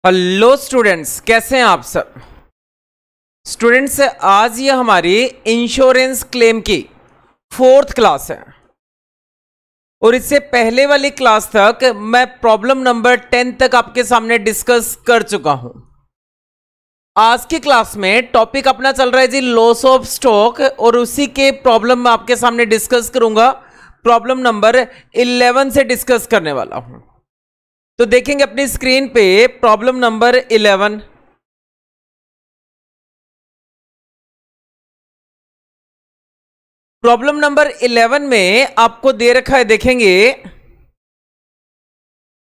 Hello students, कैसे हैं आप सब। स्टूडेंट्स, आज ये हमारी इंश्योरेंस क्लेम की 4th क्लास है और इससे पहले वाली क्लास तक मैं प्रॉब्लम नंबर 10 तक आपके सामने डिस्कस कर चुका हूं। आज की क्लास में टॉपिक अपना चल रहा है जी लॉस ऑफ स्टॉक और उसी के प्रॉब्लम मैं आपके सामने डिस्कस करूंगा। प्रॉब्लम नंबर 11 से डिस्कस करने वाला हूं। तो देखेंगे अपनी स्क्रीन पे प्रॉब्लम नंबर 11। प्रॉब्लम नंबर 11 में आपको दे रखा है, देखेंगे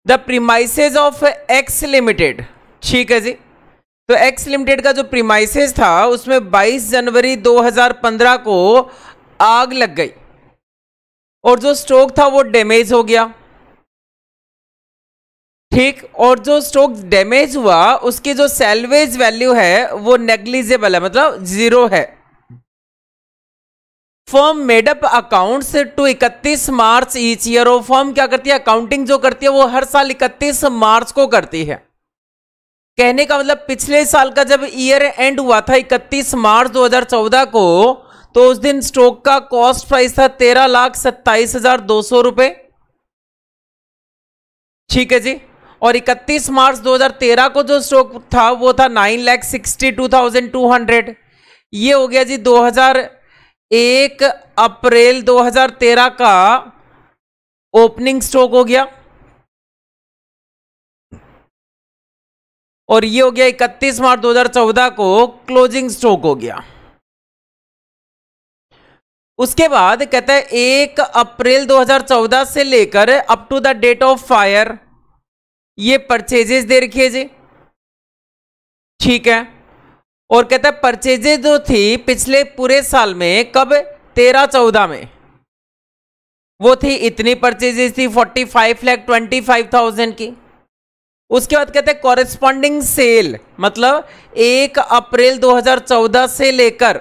the premises of x limited. ठीक है जी, तो एक्स लिमिटेड का जो प्रीमाइसेस था उसमें 22 जनवरी 2015 को आग लग गई और जो स्टॉक था वो डैमेज हो गया। ठीक, और जो स्टॉक डैमेज हुआ उसकी जो सैल्वेज वैल्यू है वो नेग्लिजिबल है, मतलब जीरो है। Firm made up accounts to 31 March each year. और फर्म क्या करती है, अकाउंटिंग जो करती है वो हर साल 31 मार्च को करती है। कहने का मतलब पिछले साल का जब ईयर एंड हुआ था 31 मार्च 2014 को, तो उस दिन स्टॉक का कॉस्ट प्राइस था 13,27,200 रुपए। ठीक है जी, और 31 मार्च 2013 को जो स्टॉक था वो था 9,62,200। ये हो गया जी 2001 अप्रैल 2013 का ओपनिंग स्टॉक हो गया और ये हो गया 31 मार्च 2014 को क्लोजिंग स्टॉक हो गया। उसके बाद कहता है 1 अप्रैल 2014 से लेकर up to the date of fire ये परचेजेस दे रखी है जी। ठीक है, और कहता है परचेजेज जो थी पिछले पूरे साल में, कब, 13-14 में, वो थी इतनी परचेजेज थी 45,25,000 की। उसके बाद कहते हैं कॉरेस्पॉन्डिंग सेल, मतलब 1 अप्रैल 2014 से लेकर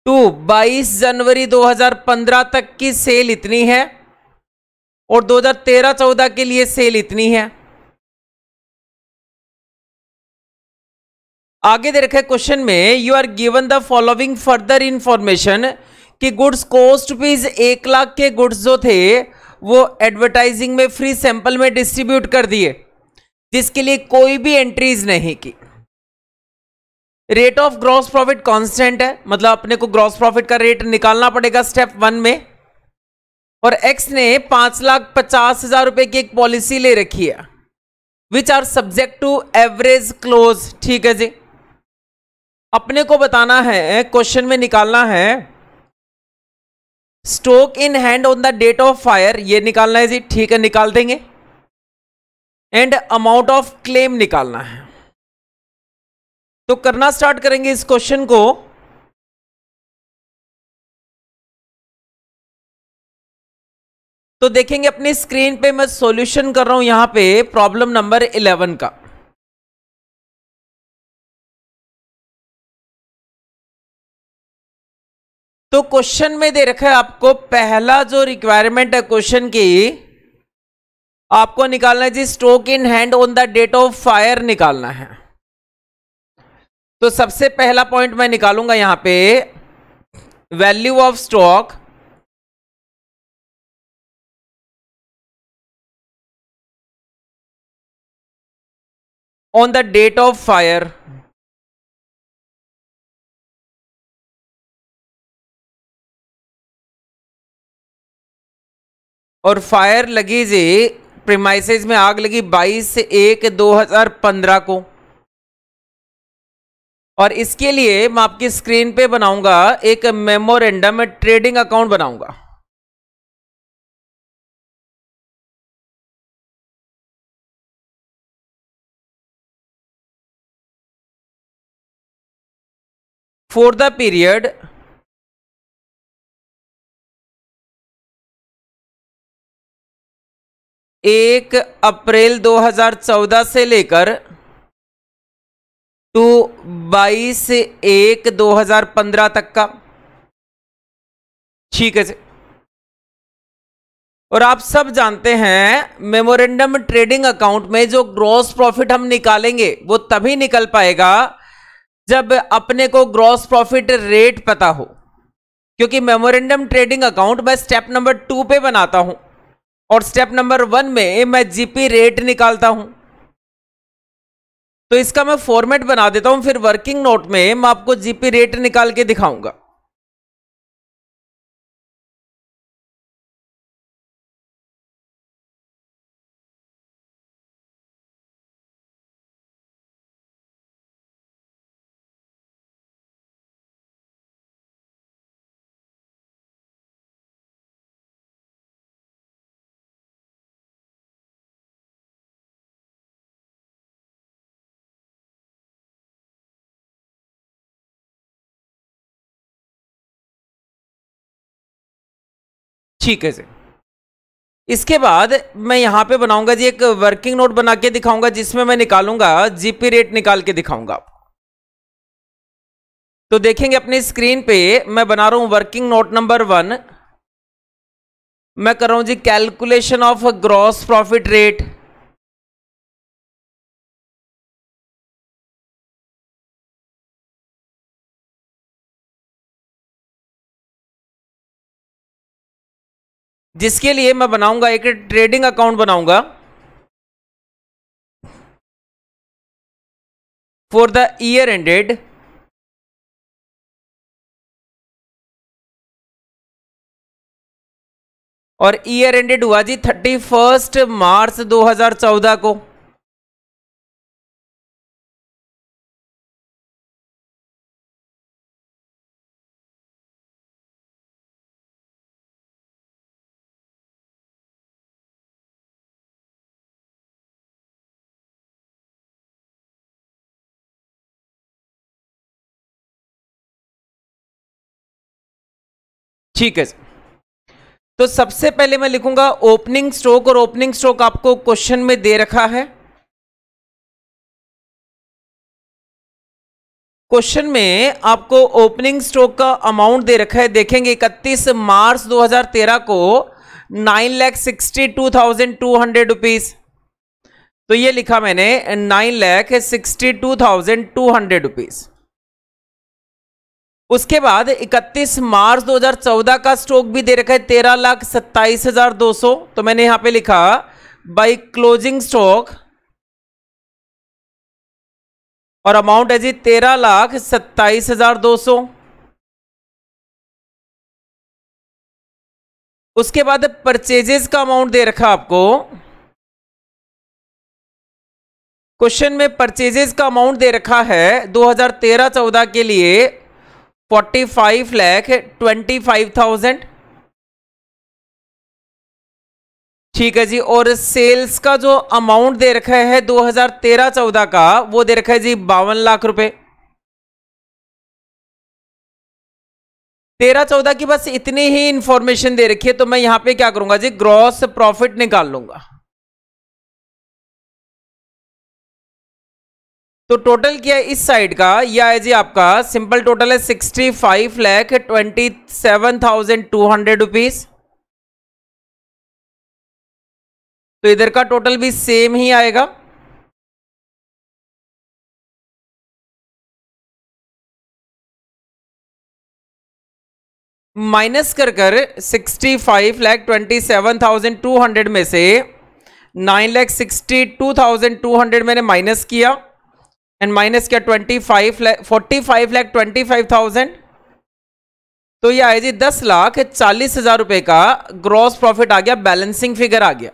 टू 22 जनवरी 2015 तक की सेल इतनी है और 2013-14 के लिए सेल इतनी है। आगे दे रखा है क्वेश्चन में, you are given the following further information कि गुड्स कॉस्ट रुपीज 1 लाख के गुड्स जो थे वो एडवर्टाइजिंग में फ्री सैंपल में डिस्ट्रीब्यूट कर दिए जिसके लिए कोई भी एंट्रीज नहीं की। Rate of gross profit constant है, मतलब अपने को ग्रॉस प्रॉफिट का रेट निकालना पड़ेगा स्टेप 1 में। और एक्स ने 5,50,000 रुपए की एक पॉलिसी ले रखी है which are subject to average clause. ठीक है जी, अपने को बताना है, क्वेश्चन में निकालना है stock in hand on the date of fire, ये निकालना है जी। ठीक है, निकाल देंगे। एंड अमाउंट ऑफ क्लेम निकालना है। तो करना स्टार्ट करेंगे इस क्वेश्चन को। तो देखेंगे अपनी स्क्रीन पे मैं सॉल्यूशन कर रहा हूं यहां पे प्रॉब्लम नंबर 11 का। तो क्वेश्चन में दे रखा है आपको, पहला जो रिक्वायरमेंट है क्वेश्चन की, आपको निकालना है जी stock in hand on the date of fire निकालना है। तो सबसे पहला पॉइंट मैं निकालूंगा यहां पे value of stock on the date of fire. और फायर लगी जी, प्रीमाइसेस में आग लगी 22/1/2015 को। और इसके लिए मैं आपकी स्क्रीन पे बनाऊंगा एक मेमोरेंडम ट्रेडिंग अकाउंट बनाऊंगा। फॉर द पीरियड 1 अप्रैल 2014 से लेकर टू 22/1/2015 तक का। ठीक है जी, और आप सब जानते हैं मेमोरेंडम ट्रेडिंग अकाउंट में जो ग्रॉस प्रॉफिट हम निकालेंगे वो तभी निकल पाएगा जब अपने को ग्रॉस प्रॉफिट रेट पता हो, क्योंकि मेमोरेंडम ट्रेडिंग अकाउंट मैं स्टेप नंबर 2 पे बनाता हूं और स्टेप नंबर 1 में मैं जीपी रेट निकालता हूं। तो इसका मैं फॉर्मेट बना देता हूं, फिर वर्किंग नोट में मैं आपको जीपी रेट निकाल के दिखाऊंगा। ठीक है जी। इसके बाद मैं यहां पे बनाऊंगा जी एक वर्किंग नोट बना के दिखाऊंगा जिसमें मैं निकालूंगा जीपी रेट निकाल के दिखाऊंगा आपको। तो देखेंगे अपनी स्क्रीन पे मैं बना रहा हूं वर्किंग नोट नंबर 1। मैं कर रहा हूं जी calculation of gross profit rate. जिसके लिए मैं बनाऊंगा एक ट्रेडिंग अकाउंट बनाऊंगा फॉर द ईयर एंडेड और ईयर एंडेड हुआ जी 31 मार्च 2014 को। ठीक है, तो सबसे पहले मैं लिखूंगा ओपनिंग स्टॉक, और ओपनिंग स्टॉक आपको क्वेश्चन में दे रखा है। क्वेश्चन में आपको ओपनिंग स्टॉक का अमाउंट दे रखा है, देखेंगे 31 मार्च 2013 को 9,62,200 रुपीज। तो ये लिखा मैंने 9,62,200 रुपीज। उसके बाद 31 मार्च 2014 का स्टॉक भी दे रखा है 13,27,200। तो मैंने यहां पे लिखा बाई क्लोजिंग स्टॉक और अमाउंट है जी 13,27,200। उसके बाद परचेजेस का अमाउंट दे रखा आपको। क्वेश्चन में परचेजेस का अमाउंट दे रखा है 2013-14 के लिए 45,25,000। ठीक है जी। और सेल्स का जो अमाउंट दे रखा है 2013-14 का वो दे रखा है जी 52 लाख रुपए। 13-14 की बस इतनी ही इंफॉर्मेशन दे रखी है, तो मैं यहां पे क्या करूंगा जी ग्रॉस प्रॉफिट निकाल लूंगा। तो टोटल क्या है इस साइड का, यह है जी आपका सिंपल टोटल है 65,27,200 रुपीज। तो इधर का टोटल भी सेम ही आएगा। माइनस कर 65,27,200 में से 9,62,200 मैंने माइनस किया, एंड माइनस किया 45,25,000। तो यह है जी 10,40,000 रुपए का ग्रॉस प्रॉफिट आ गया, बैलेंसिंग फिगर आ गया।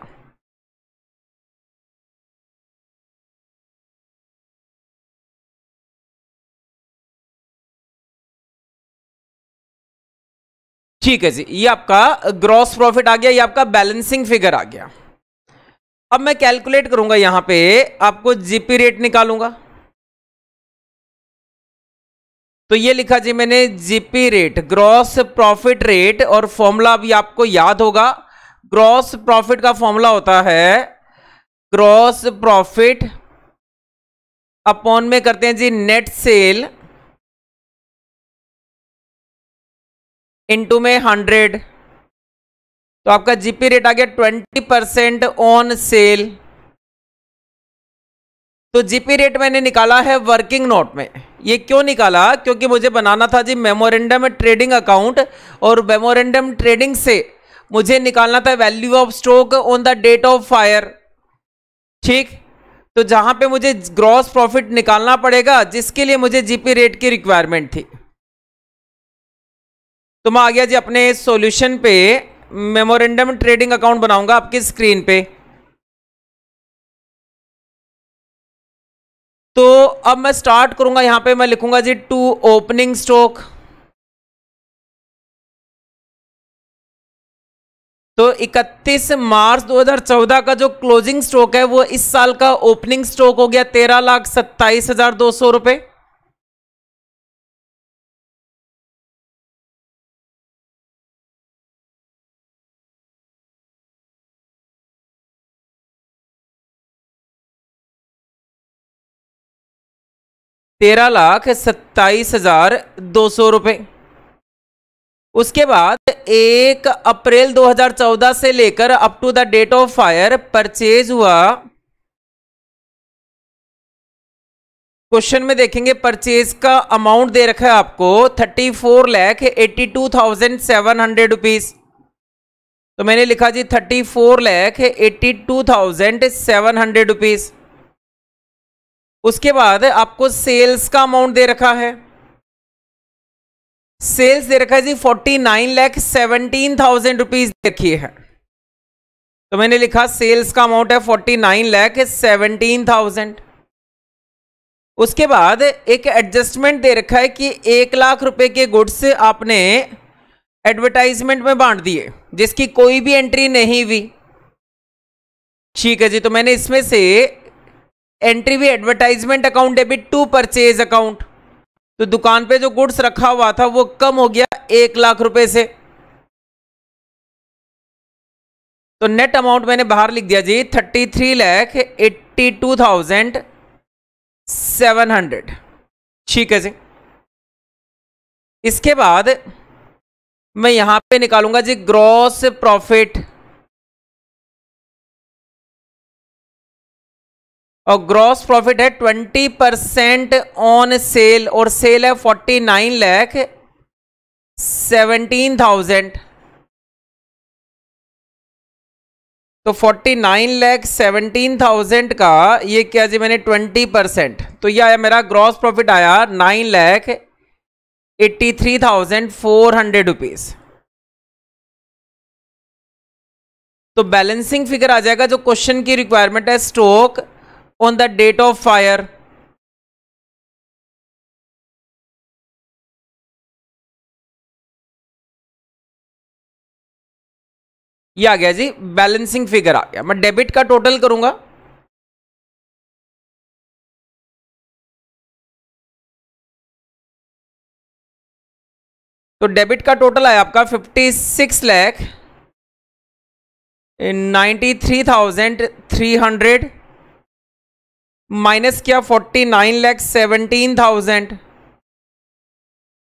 ठीक है जी, ये आपका ग्रॉस प्रॉफिट आ गया, ये आपका बैलेंसिंग फिगर आ गया। अब मैं कैलकुलेट करूंगा, यहां पे आपको जीपी रेट निकालूंगा। तो ये लिखा जी मैंने GP rate, gross profit rate, और फॉर्मूला अभी आपको याद होगा। ग्रॉस प्रॉफिट का फॉर्मूला होता है ग्रॉस प्रॉफिट अपॉन में करते हैं जी नेट सेल इनटू में 100। तो आपका जीपी रेट आ गया 20% ऑन सेल। तो जीपी रेट मैंने निकाला है वर्किंग नोट में। ये क्यों निकाला? क्योंकि मुझे बनाना था जी मेमोरेंडम ट्रेडिंग अकाउंट, और मेमोरेंडम ट्रेडिंग से मुझे निकालना था value of stock on the date of fire. ठीक, तो जहां पे मुझे ग्रॉस प्रॉफिट निकालना पड़ेगा, जिसके लिए मुझे जीपी रेट की रिक्वायरमेंट थी। तो मैं आ गया जी अपने सॉल्यूशन पे, मेमोरेंडम ट्रेडिंग अकाउंट बनाऊंगा आपकी स्क्रीन पे। तो अब मैं स्टार्ट करूंगा, यहां पे मैं लिखूंगा जी टू ओपनिंग स्टॉक। तो 31 मार्च 2014 का जो क्लोजिंग स्टॉक है वो इस साल का ओपनिंग स्टॉक हो गया 13,27,200 रुपए। ₹13,27,200। उसके बाद 1 अप्रैल 2014 से लेकर up to the date of fire purchase हुआ। क्वेश्चन में देखेंगे परचेज का अमाउंट दे रखा है आपको 34,82,700 रुपीज। तो मैंने लिखा जी 34,82,700 रुपीज। उसके बाद आपको सेल्स का अमाउंट दे रखा है, सेल्स दे रखा है जी 49,17,000 रुपीज देखिए है। तो मैंने लिखा सेल्स का अमाउंट है 49,17,000। उसके बाद एक एडजस्टमेंट दे रखा है कि 1,00,000 रुपए के गुड्स आपने एडवर्टाइजमेंट में बांट दिए, जिसकी कोई भी एंट्री नहीं हुई। ठीक है जी, तो मैंने इसमें से एंट्री भी advertisement account debit to purchase account. तो दुकान पे जो गुड्स रखा हुआ था वो कम हो गया 1,00,000 रुपए से। तो नेट अमाउंट मैंने बाहर लिख दिया जी 33,82,700। ठीक है जी। इसके बाद मैं यहां पे निकालूंगा जी ग्रॉस प्रॉफिट, और ग्रॉस प्रॉफिट है 20% ऑन सेल, और सेल है 49,17,000। तो 49,17,000 का ये क्या जी मैंने 20%, तो ये आया मेरा ग्रॉस प्रॉफिट आया 9,83,400 रुपीज। तो बैलेंसिंग फिगर आ जाएगा, जो क्वेश्चन की रिक्वायरमेंट है stock on the date of fire. ये आ गया जी बैलेंसिंग फिगर आ गया। मैं डेबिट का टोटल करूंगा, तो डेबिट का टोटल आया आपका 56,93,300 माइनस किया 49,17,000।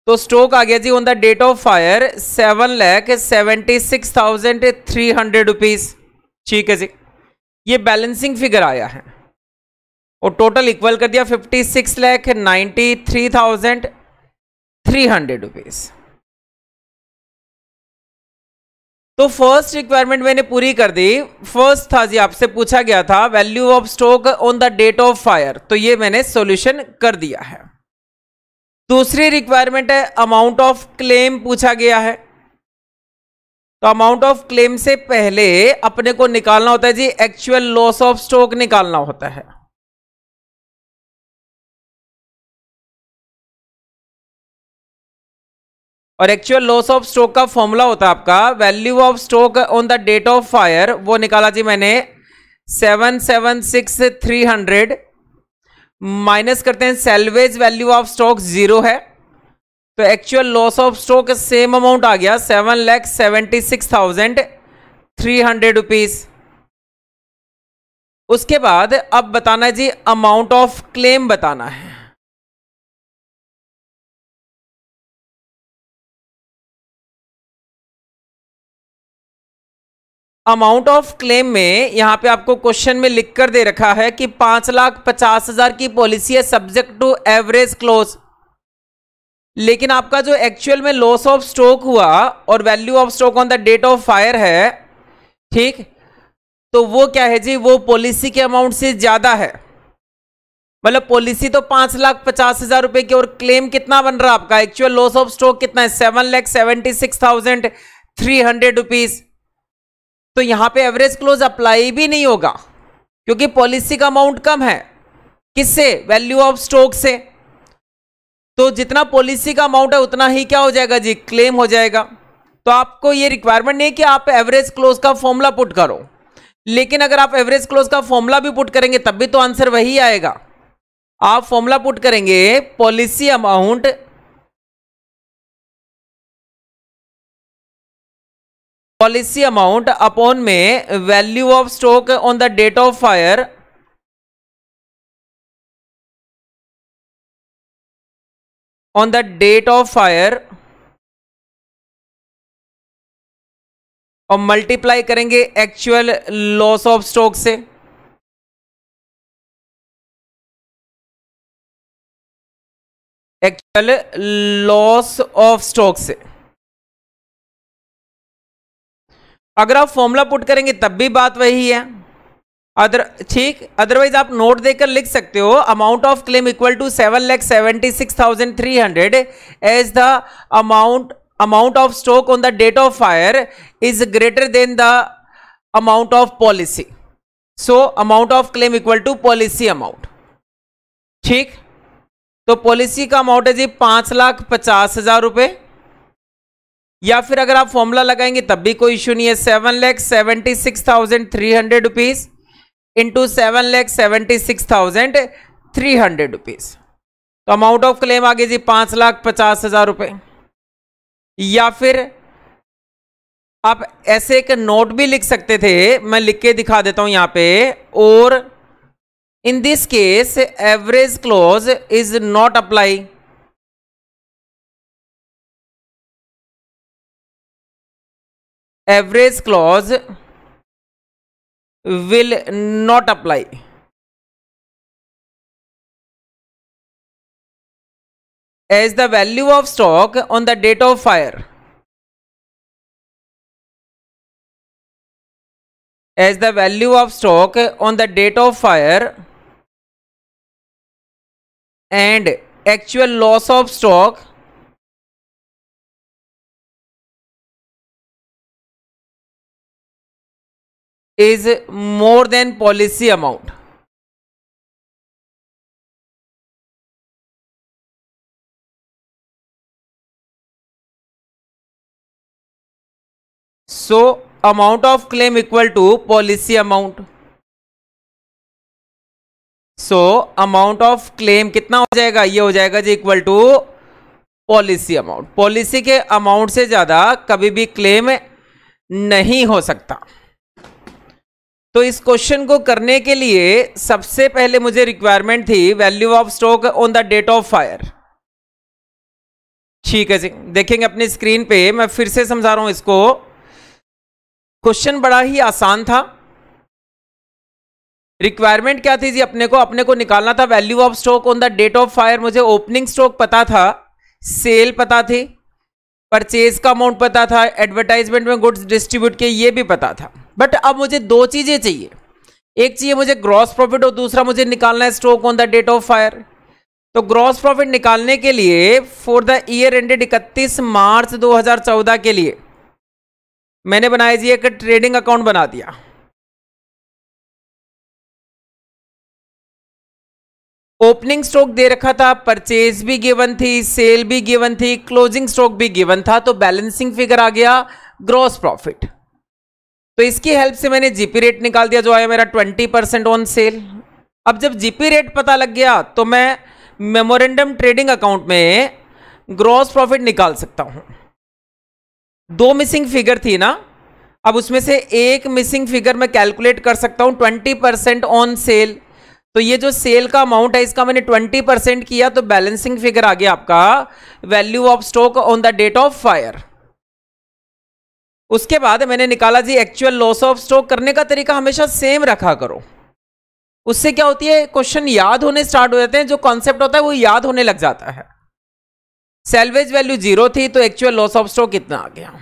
तो स्टॉक आ गया जी on the date of fire 7,76,300 rupees. ठीक है जी, ये बैलेंसिंग फिगर आया है, और टोटल इक्वल कर दिया 56,93,300 रुपीज। तो फर्स्ट रिक्वायरमेंट मैंने पूरी कर दी। फर्स्ट था जी, आपसे पूछा गया था value of stock on the date of fire, तो ये मैंने सॉल्यूशन कर दिया है। दूसरी रिक्वायरमेंट है अमाउंट ऑफ क्लेम पूछा गया है। तो अमाउंट ऑफ क्लेम से पहले अपने को निकालना होता है जी एक्चुअल लॉस ऑफ स्टॉक निकालना होता है। और एक्चुअल लॉस ऑफ स्टॉक का फॉर्मूला होता है आपका value of stock on the date of fire, वो निकाला जी मैंने 776,300 माइनस करते हैं सेल्वेज वैल्यू ऑफ स्टॉक 0 है, तो actual loss of stock same amount आ गया 7,76,300 रुपीज। उसके बाद अब बताना है जी अमाउंट ऑफ क्लेम बताना है। अमाउंट ऑफ क्लेम में यहां पे आपको क्वेश्चन में लिख कर दे रखा है कि 5,50,000 की पॉलिसी है सब्जेक्ट टू एवरेज क्लोज, लेकिन आपका जो एक्चुअल में लॉस ऑफ स्टॉक हुआ और value of stock on the date of fire है, ठीक, तो वो क्या है जी, वो पॉलिसी के अमाउंट से ज्यादा है। मतलब पॉलिसी तो 5,50,000 रुपए की और क्लेम कितना बन रहा है आपका, एक्चुअल लॉस ऑफ स्टॉक कितना है, 7,76,300 रुपीज। तो यहां पे एवरेज क्लोज अप्लाई भी नहीं होगा क्योंकि पॉलिसी का अमाउंट कम है, किससे, वैल्यू ऑफ स्टॉक से। तो जितना पॉलिसी का अमाउंट है उतना ही क्या हो जाएगा जी, क्लेम हो जाएगा। तो आपको ये रिक्वायरमेंट नहीं कि आप एवरेज क्लोज का फॉर्मूला पुट करो, लेकिन अगर आप एवरेज क्लोज का फॉर्मूला भी पुट करेंगे तब भी तो आंसर वही आएगा। आप फॉर्मूला पुट करेंगे पॉलिसी अमाउंट अपॉन में value of stock on the date of fire और मल्टीप्लाई करेंगे एक्चुअल लॉस ऑफ स्टॉक से। एक्चुअल लॉस ऑफ स्टॉक से अगर आप फॉर्मूला पुट करेंगे तब भी बात वही है। ठीक, अदरवाइज आप नोट देकर लिख सकते हो amount of claim equal to 7,76,300 as the amount of stock on the date of fire is greater than the amount of policy, so amount of claim equal to policy amount. ठीक, तो policy का amount है जी 5,50,000 रुपए, या फिर अगर आप formula लगाएंगे तब भी कोई इश्यू नहीं है, 7,76,300 रुपीज इंटू 7,76,300 रुपीज, तो अमाउंट ऑफ क्लेम आ गई जी 5,50,000 रुपए। या फिर आप ऐसे एक नोट भी लिख सकते थे, मैं लिख के दिखा देता हूं यहां पे, और इन this case average close is not apply. Average clause will not apply as the value of stock on the date of fire, as the value of stock on the date of fire and actual loss of stock is more than policy amount. So amount of claim equal to policy amount. So amount of claim कितना हो जाएगा, ये हो जाएगा जी equal to policy amount. Policy के amount से ज्यादा कभी भी क्लेम नहीं हो सकता। तो इस क्वेश्चन को करने के लिए सबसे पहले मुझे रिक्वायरमेंट थी value of stock on the date of fire. ठीक है जी, देखेंगे अपनी स्क्रीन पे, मैं फिर से समझा रहा हूं इसको। क्वेश्चन बड़ा ही आसान था। रिक्वायरमेंट क्या थी जी, अपने को निकालना था value of stock on the date of fire. मुझे ओपनिंग स्टॉक पता था, सेल पता थी, परचेज का अमाउंट पता था, एडवर्टाइजमेंट में गुड्स डिस्ट्रीब्यूट किए ये भी पता था। बट अब मुझे दो चीजें चाहिए, एक चाहिए मुझे ग्रॉस प्रॉफिट और दूसरा मुझे निकालना है stock on the date of fire. तो ग्रॉस प्रॉफिट निकालने के लिए for the year ended 31 March 2014 के लिए मैंने बनाया जी एक ट्रेडिंग अकाउंट बना दिया। ओपनिंग स्टॉक दे रखा था, परचेज भी गिवन थी, सेल भी गिवन थी, क्लोजिंग स्टॉक भी गिवन था, तो बैलेंसिंग फिगर आ गया ग्रॉस प्रॉफिट। तो इसकी हेल्प से मैंने जीपी रेट निकाल दिया जो आया मेरा 20% ऑन सेल। अब जब जीपी रेट पता लग गया तो मैं मेमोरेंडम ट्रेडिंग अकाउंट में ग्रॉस प्रॉफिट निकाल सकता हूं। दो मिसिंग फिगर थी ना, अब उसमें से एक मिसिंग फिगर मैं कैलकुलेट कर सकता हूं 20% ऑन सेल। तो ये जो सेल का अमाउंट है इसका मैंने 20% किया, तो बैलेंसिंग फिगर आ गया आपका value of stock on the date of fire. उसके बाद मैंने निकाला जी एक्चुअल लॉस ऑफ स्टॉक। करने का तरीका हमेशा सेम रखा करो, उससे क्या होती है, क्वेश्चन याद होने स्टार्ट हो जाते हैं, जो कॉन्सेप्ट होता है वो याद होने लग जाता है। सैल्वेज वैल्यू 0 थी तो एक्चुअल लॉस ऑफ स्टॉक कितना आ गया।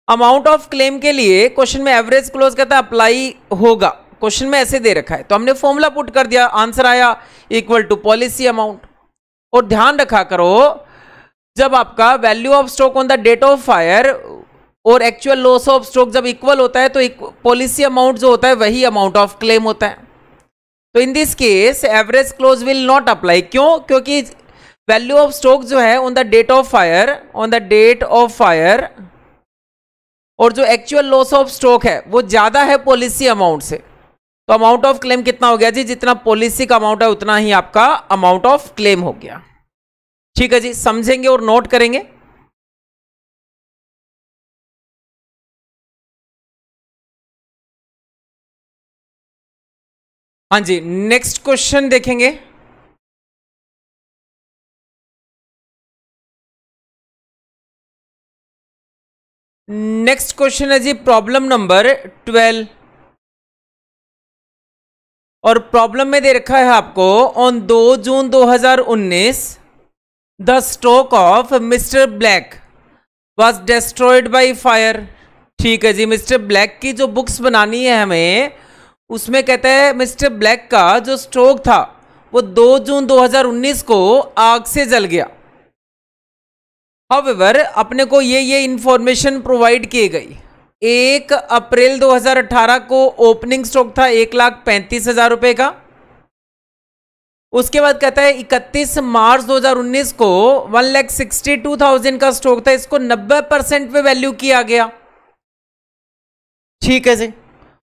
अमाउंट ऑफ क्लेम के लिए क्वेश्चन में एवरेज क्लोज कहता है अप्लाई होगा, क्वेश्चन में ऐसे दे रखा है तो हमने फॉर्मूला पुट कर दिया, आंसर आया इक्वल टू पॉलिसी अमाउंट। और ध्यान रखा करो, जब आपका value of stock on the date of fire और एक्चुअल लॉस ऑफ स्टॉक जब इक्वल होता है तो पॉलिसी अमाउंट जो होता है वही अमाउंट ऑफ क्लेम होता है। तो in this case average clause will not apply. क्यों? क्योंकि वैल्यू ऑफ स्टॉक जो है on the date of fire और जो एक्चुअल लॉस ऑफ स्टॉक है वो ज्यादा है पॉलिसी अमाउंट से, तो अमाउंट ऑफ क्लेम कितना हो गया जी, जितना पॉलिसी का अमाउंट है उतना ही आपका अमाउंट ऑफ क्लेम हो गया। ठीक है जी, समझेंगे और नोट करेंगे। हाँ जी, नेक्स्ट क्वेश्चन देखेंगे। नेक्स्ट क्वेश्चन है जी प्रॉब्लम नंबर 12 और प्रॉब्लम में दे रखा है आपको on 2 June 2019 the stock of mister black was destroyed by fire. ठीक है जी, मिस्टर ब्लैक की जो बुक्स बनानी है हमें, उसमें कहता है मिस्टर ब्लैक का जो स्टॉक था वो 2 जून 2019 को आग से जल गया। हाउएवर अपने को ये इंफॉर्मेशन प्रोवाइड की गई। 1 अप्रैल 2018 को ओपनिंग स्टॉक था 1,35,000 रुपए का। उसके बाद कहता है 31 मार्च 2019 को 1,62,000 का स्टॉक था, इसको 90% पे वैल्यू किया गया। ठीक है जी,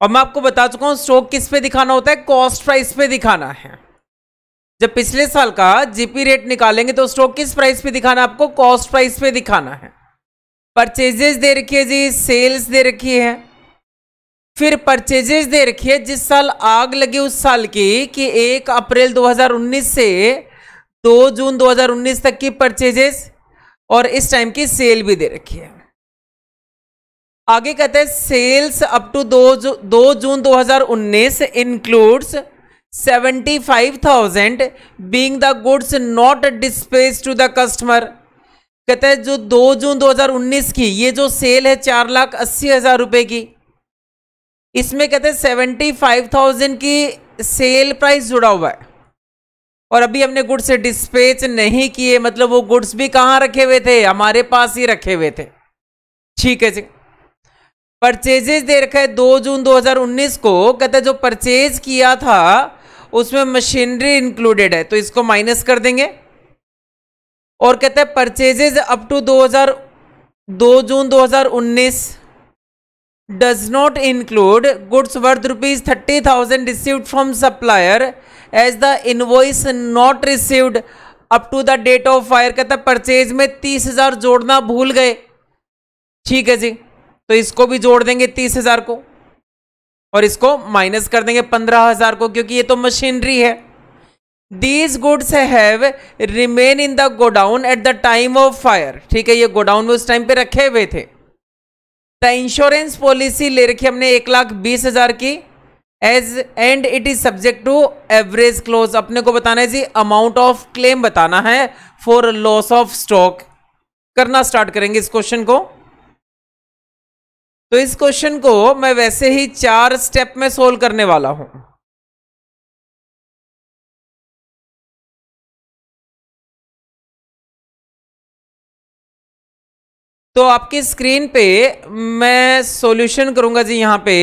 और मैं आपको बता चुका हूं स्टॉक किस पे दिखाना होता है, कॉस्ट प्राइस पे दिखाना है। जब पिछले साल का जीपी रेट निकालेंगे तो स्टॉक किस प्राइस पे दिखाना है, आपको कॉस्ट प्राइस पे दिखाना है। परचेजेस दे रखी है जी, सेल्स दे रखी है, फिर परचेजेस दे रखी है जिस साल आग लगी उस साल की, कि 1 अप्रैल 2019 से 2 जून 2019 तक की परचेजेस, और इस टाइम की सेल भी दे रखी है। आगे कहते हैं sales up to 2 June 2019 includes 75,000 being the goods not dispatched to the customer. कहते हैं जो 2 जून 2019 की ये जो सेल है 4,80,000 रुपए की, इसमें कहते हैं 75,000 की सेल प्राइस जुड़ा हुआ है और अभी हमने गुड्स से डिस्पैच नहीं किए, मतलब वो गुड्स भी कहां रखे हुए थे, हमारे पास ही रखे हुए थे। ठीक है जी, परचेजेस दे रखा है 2 जून 2019 को, कहते हैं जो परचेज किया था उसमें मशीनरी इंक्लूडेड है तो इसको माइनस कर देंगे। और कहते हैं purchases up to 2 June 2019 does not include goods worth rupees 30,000 received from supplier as the invoice not received up to the date of fire। कहता है परचेज में 30,000 जोड़ना भूल गए। ठीक है जी, तो इसको भी जोड़ देंगे 30,000 को और इसको माइनस कर देंगे 15,000 को, क्योंकि ये तो मशीनरी है। These goods have remain in the godown at the time of fire। ठीक है, ये गोडाउन में उस टाइम पे रखे हुए थे। द इंश्योरेंस पॉलिसी ले रखी हमने 1,20,000 की as and it is subject to average clause. अपने को बताना है जी अमाउंट ऑफ क्लेम बताना है फॉर लॉस ऑफ स्टॉक। करना स्टार्ट करेंगे इस क्वेश्चन को। तो इस क्वेश्चन को मैं वैसे ही 4 स्टेप में सोल्व करने वाला हूं। तो आपकी स्क्रीन पे मैं सॉल्यूशन करूंगा जी, यहां पे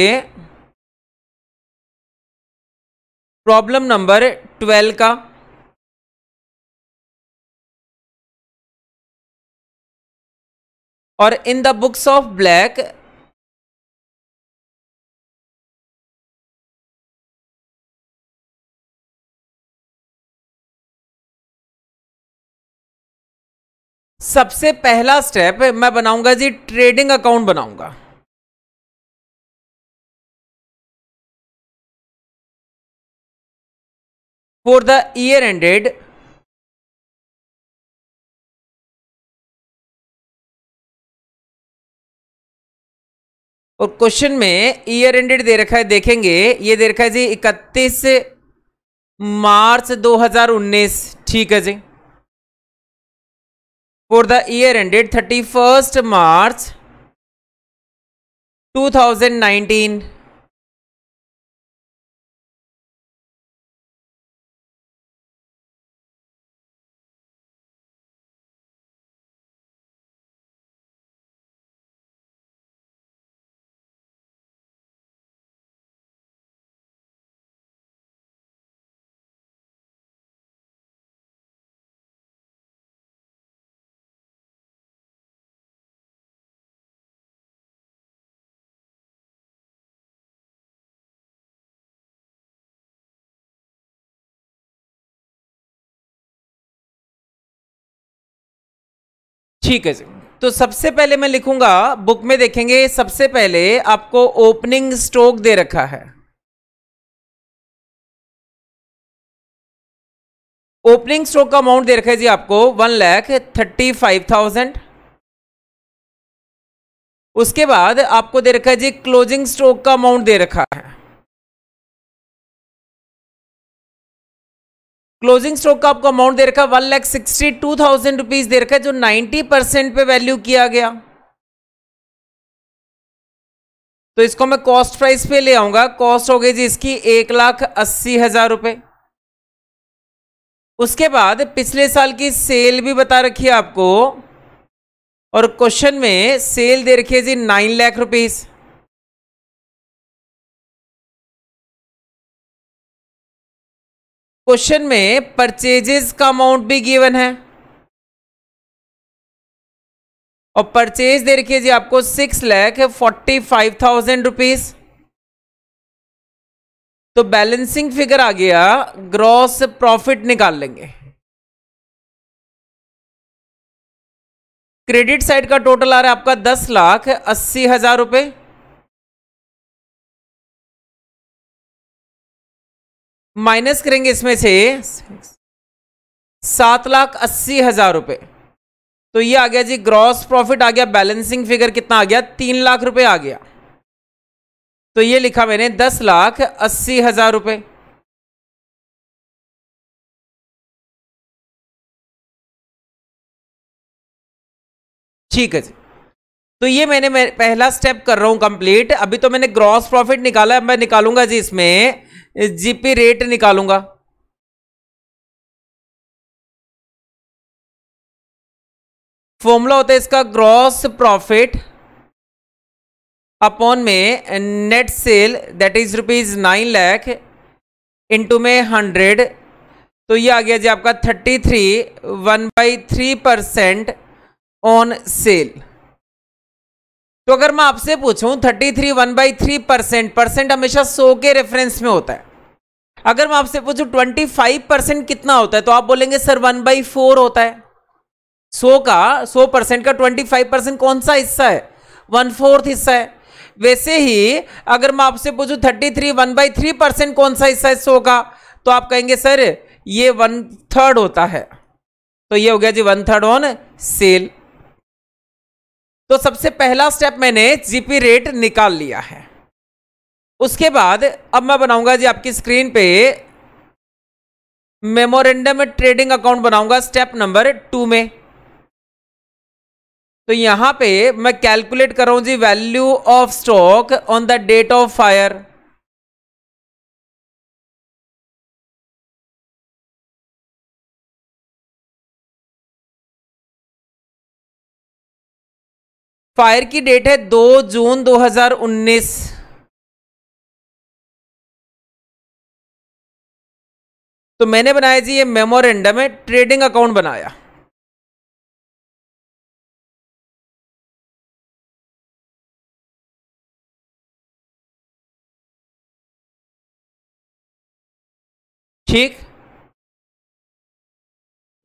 प्रॉब्लम नंबर 12 का। और इन द बुक्स ऑफ ब्लैक सबसे पहला स्टेप मैं बनाऊंगा जी ट्रेडिंग अकाउंट बनाऊंगा। फॉर द ईयर एंडेड और क्वेश्चन में ईयर एंडेड दे रखा है, देखेंगे ये दे रखा है जी 31 मार्च 2019, ठीक है जी। फॉर द ईयर एंडेड 31 मार्च 2019। ठीक है जी। तो सबसे पहले मैं लिखूंगा, बुक में देखेंगे सबसे पहले आपको ओपनिंग स्टॉक दे रखा है। ओपनिंग स्टॉक का अमाउंट दे रखा है जी आपको 1,35,000। उसके बाद आपको दे रखा है जी क्लोजिंग स्टॉक का अमाउंट दे रखा है। क्लोजिंग स्टॉक का आपको अमाउंट दे रखा है 1,62,000 रुपीज दे रखा है, जो 90% पे वैल्यू किया गया। तो इसको मैं कॉस्ट प्राइस पे ले आऊंगा। कॉस्ट हो गई जी इसकी 1,80,000 रुपए। उसके बाद पिछले साल की सेल भी बता रखी है आपको, और क्वेश्चन में सेल दे रखी है जी 9 लाख रुपीस। क्वेश्चन में परचेजेस का अमाउंट भी गिवन है, और परचेज दे रखी है जी आपको 6,45,000 रुपीस। तो बैलेंसिंग फिगर आ गया, ग्रॉस प्रॉफिट निकाल लेंगे। क्रेडिट साइड का टोटल आ रहा है आपका 10,80,000 रुपए। माइनस करेंगे इसमें से 7,80,000 रुपए। तो ये आ गया जी ग्रॉस प्रॉफिट आ गया। बैलेंसिंग फिगर कितना आ गया? 3 लाख रुपए आ गया। तो ये लिखा मैंने 10,80,000 रुपए। ठीक है जी। तो ये मैंने पहला स्टेप कर रहा हूं कंप्लीट। अभी तो मैंने ग्रॉस प्रॉफिट निकाला है, मैं निकालूंगा जी इसमें जीपी रेट निकालूंगा। फॉर्मूला होता है इसका ग्रॉस प्रॉफिट अपॉन में net cell, that is ₹9 lakh into में 100। तो ये आ गया जी आपका 33 ऑन सेल। तो अगर मैं आपसे पूछूं 33 परसेंट हमेशा 100 के रेफरेंस में होता है। अगर मैं आपसे पूछूं 25% कितना होता है, तो आप बोलेंगे सर 1/4 होता है। 100% का 25% कौन सा हिस्सा है? 1/4 हिस्सा है। वैसे ही अगर मैं आपसे पूछूं 1/3 कौन सा हिस्सा है 100 का, तो आप कहेंगे सर ये 1/3 होता है। तो ये हो गया जी 1/3 ऑन सेल। तो सबसे पहला स्टेप मैंने जीपी रेट निकाल लिया है। उसके बाद अब मैं बनाऊंगा जी आपकी स्क्रीन पे मेमोरेंडम ट्रेडिंग अकाउंट बनाऊंगा स्टेप नंबर 2 में। तो यहां पे मैं कैलकुलेट कर रहा हूं जी value of stock on the date of fire. Fire की डेट है 2 जून 2019। तो मैंने बनाया जी ये मेमोरेंडम है ट्रेडिंग अकाउंट बनाया। ठीक,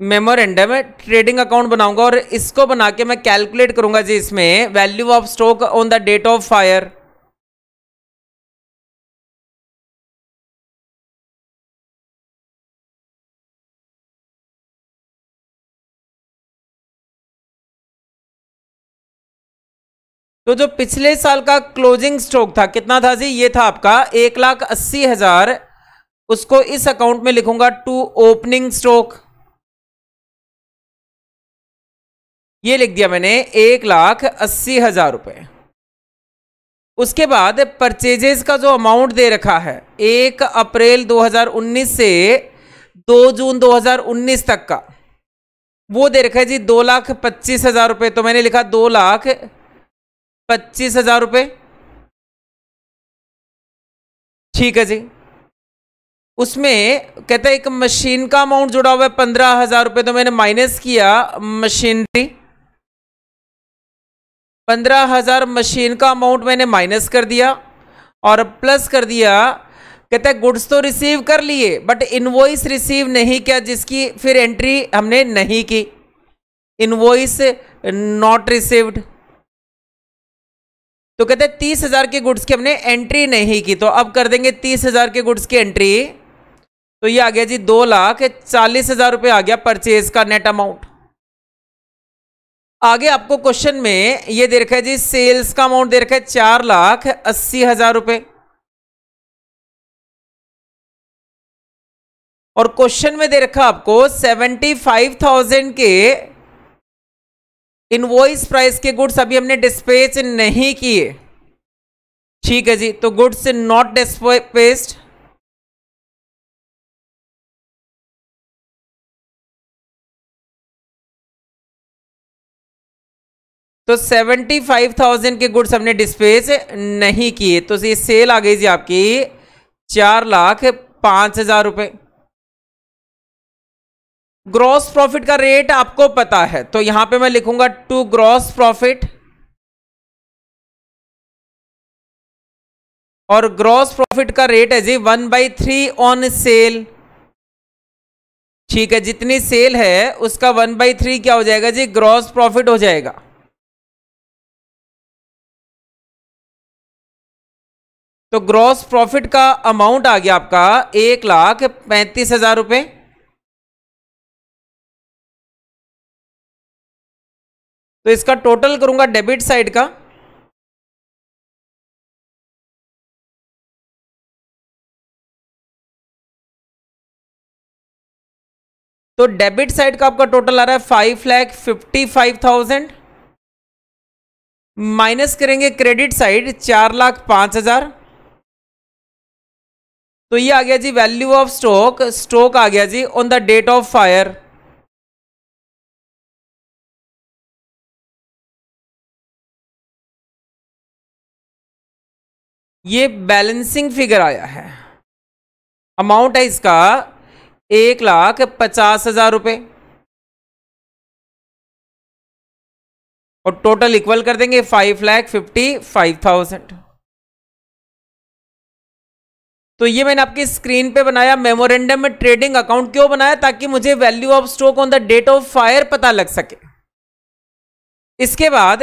मेमोरेंडम ट्रेडिंग अकाउंट बनाऊंगा और इसको बना के मैं कैलकुलेट करूंगा जी इसमें value of stock on the date of fire. तो जो पिछले साल का क्लोजिंग स्टॉक था कितना था जी, ये था आपका 1,80,000। उसको इस अकाउंट में लिखूंगा टू ओपनिंग स्टॉक, ये लिख दिया मैंने 1,80,000 रुपए। उसके बाद परचेजेस का जो अमाउंट दे रखा है 1 अप्रैल 2019 से 2 जून 2019 तक का, वो दे रखा है जी 2,25,000 रुपए। तो मैंने लिखा 2,25,000 रुपए, ठीक है जी। उसमें कहता है एक मशीन का अमाउंट जुड़ा हुआ है 15,000 रुपए, तो मैंने माइनस किया मशीनरी, 15,000 मशीन का अमाउंट मैंने माइनस कर दिया और प्लस कर दिया। कहता है गुड्स तो रिसीव कर लिए बट इनवॉइस रिसीव नहीं किया, जिसकी फिर एंट्री हमने नहीं की, इनवॉइस नॉट रिसीव्ड। तो कहते हैं 30,000 के गुड्स की हमने एंट्री नहीं की, तो अब कर देंगे 30,000 के गुड्स की एंट्री। तो ये आ गया जी 2,40,000 रुपए आ गया परचेज का नेट अमाउंट। आगे आपको क्वेश्चन में ये दे रखा है जी सेल्स का अमाउंट दे रखा है 4,80,000 रुपए, और क्वेश्चन में दे रखा आपको 75,000 के इनवॉइस प्राइस के गुड्स अभी हमने डिस्पैच नहीं किए, ठीक है जी। तो गुड्स नॉट डिस्पैच्ड, तो 75,000 के गुड्स हमने डिस्पैच नहीं किए, तो ये सेल आ गई जी आपकी 4,05,000 रुपए। ग्रॉस प्रॉफिट का रेट आपको पता है, तो यहां पे मैं लिखूंगा टू ग्रॉस प्रॉफिट, और ग्रॉस प्रॉफिट का रेट है जी 1/3 ऑन सेल, ठीक है। जितनी सेल है उसका 1/3 क्या हो जाएगा जी, ग्रॉस प्रॉफिट हो जाएगा। तो ग्रॉस प्रॉफिट का अमाउंट आ गया आपका 1,35,000 रुपए। तो इसका टोटल करूंगा डेबिट साइड का, तो डेबिट साइड का आपका टोटल आ रहा है 5,55,000, माइनस करेंगे क्रेडिट साइड 4,05,000। तो ये आ गया जी वैल्यू ऑफ स्टॉक, स्टॉक आ गया जी on the date of fire, ये बैलेंसिंग फिगर आया है। अमाउंट है इसका 1,50,000 रुपए, और टोटल इक्वल कर देंगे 5,55,000। तो ये मैंने आपकी स्क्रीन पे बनाया मेमोरेंडम में ट्रेडिंग अकाउंट, क्यों बनाया, ताकि मुझे value of stock on the date of fire पता लग सके। इसके बाद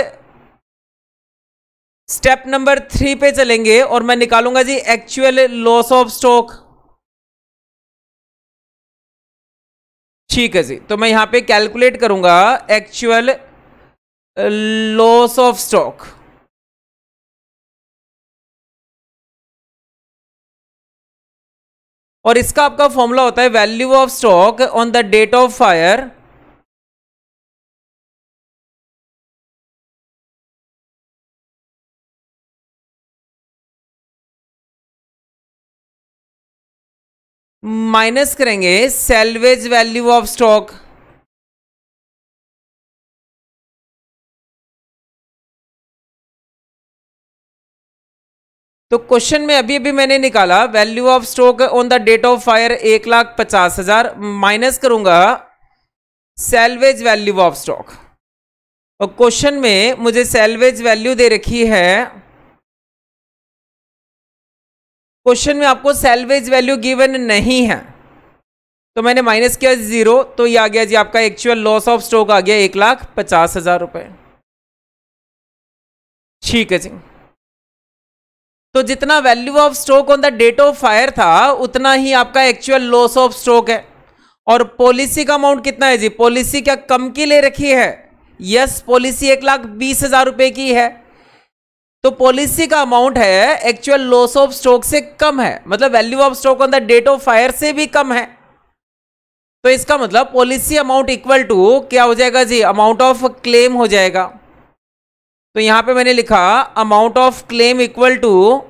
स्टेप नंबर 3 पे चलेंगे और मैं निकालूंगा जी एक्चुअल लॉस ऑफ स्टॉक, ठीक है जी। तो मैं यहां पे कैलकुलेट करूंगा एक्चुअल लॉस ऑफ स्टॉक, और इसका आपका फॉर्मूला होता है value of stock on the date of fire minus करेंगे सेल्वेज वैल्यू ऑफ स्टॉक, तो क्वेश्चन में अभी अभी मैंने निकाला value of stock on the date of fire 1,50,000, minus करूंगा सेल्वेज वैल्यू ऑफ स्टॉक, और क्वेश्चन में मुझे सेल्वेज वैल्यू दे रखी है, क्वेश्चन में आपको सेल्वेज वैल्यू गिवन नहीं है, तो मैंने माइनस किया 0, तो ये आ गया जी आपका एक्चुअल लॉस ऑफ स्टॉक आ गया 1,50,000 रुपए, ठीक है जी। तो जितना value of stock on the date of fire था उतना ही आपका एक्चुअल लॉस ऑफ स्टॉक है। और पॉलिसी का अमाउंट कितना है जी, पॉलिसी क्या कम की ले रखी है, यस पॉलिसी 1,20,000 रुपए की है, तो पॉलिसी का अमाउंट है एक्चुअल लॉस ऑफ स्टॉक से कम है, मतलब value of stock on the date of fire से भी कम है। तो इसका मतलब पॉलिसी अमाउंट इक्वल टू क्या हो जाएगा जी, अमाउंट ऑफ क्लेम हो जाएगा। तो यहां पे मैंने लिखा amount of claim equal to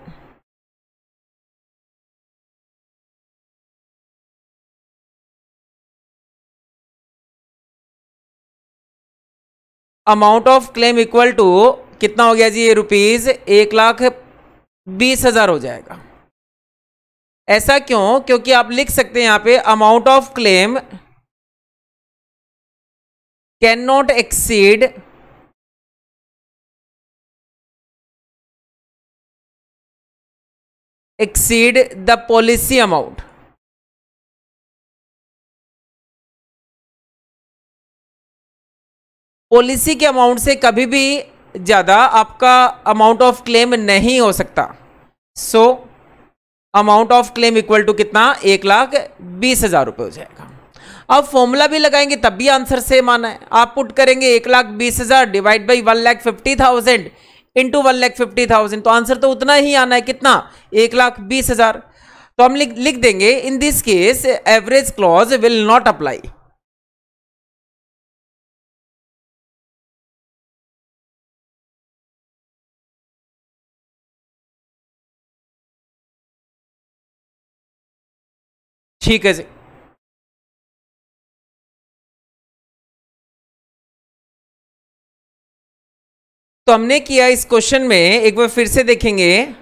amount of claim equal to कितना हो गया जी, ये रुपीज 1,20,000 हो जाएगा। ऐसा क्यों? क्योंकि आप लिख सकते हैं यहां पे amount of claim can not exceed the policy amount. Policy के अमाउंट से कभी भी ज्यादा आपका अमाउंट ऑफ क्लेम नहीं हो सकता। So amount of claim equal to कितना, 1,20,000 रुपए हो जाएगा। अब फॉर्मूला भी लगाएंगे तब भी आंसर सेम आना है। आप पुट करेंगे 1,20,000 डिवाइड बाई 1,50,000 इंटू 1,50,000, तो आंसर तो उतना ही आना है, कितना, 1,20,000। तो हम लिख देंगे इन this case average clause will not apply. ठीक है जी। तो हमने किया इस क्वेश्चन में, एक बार फिर से देखेंगे।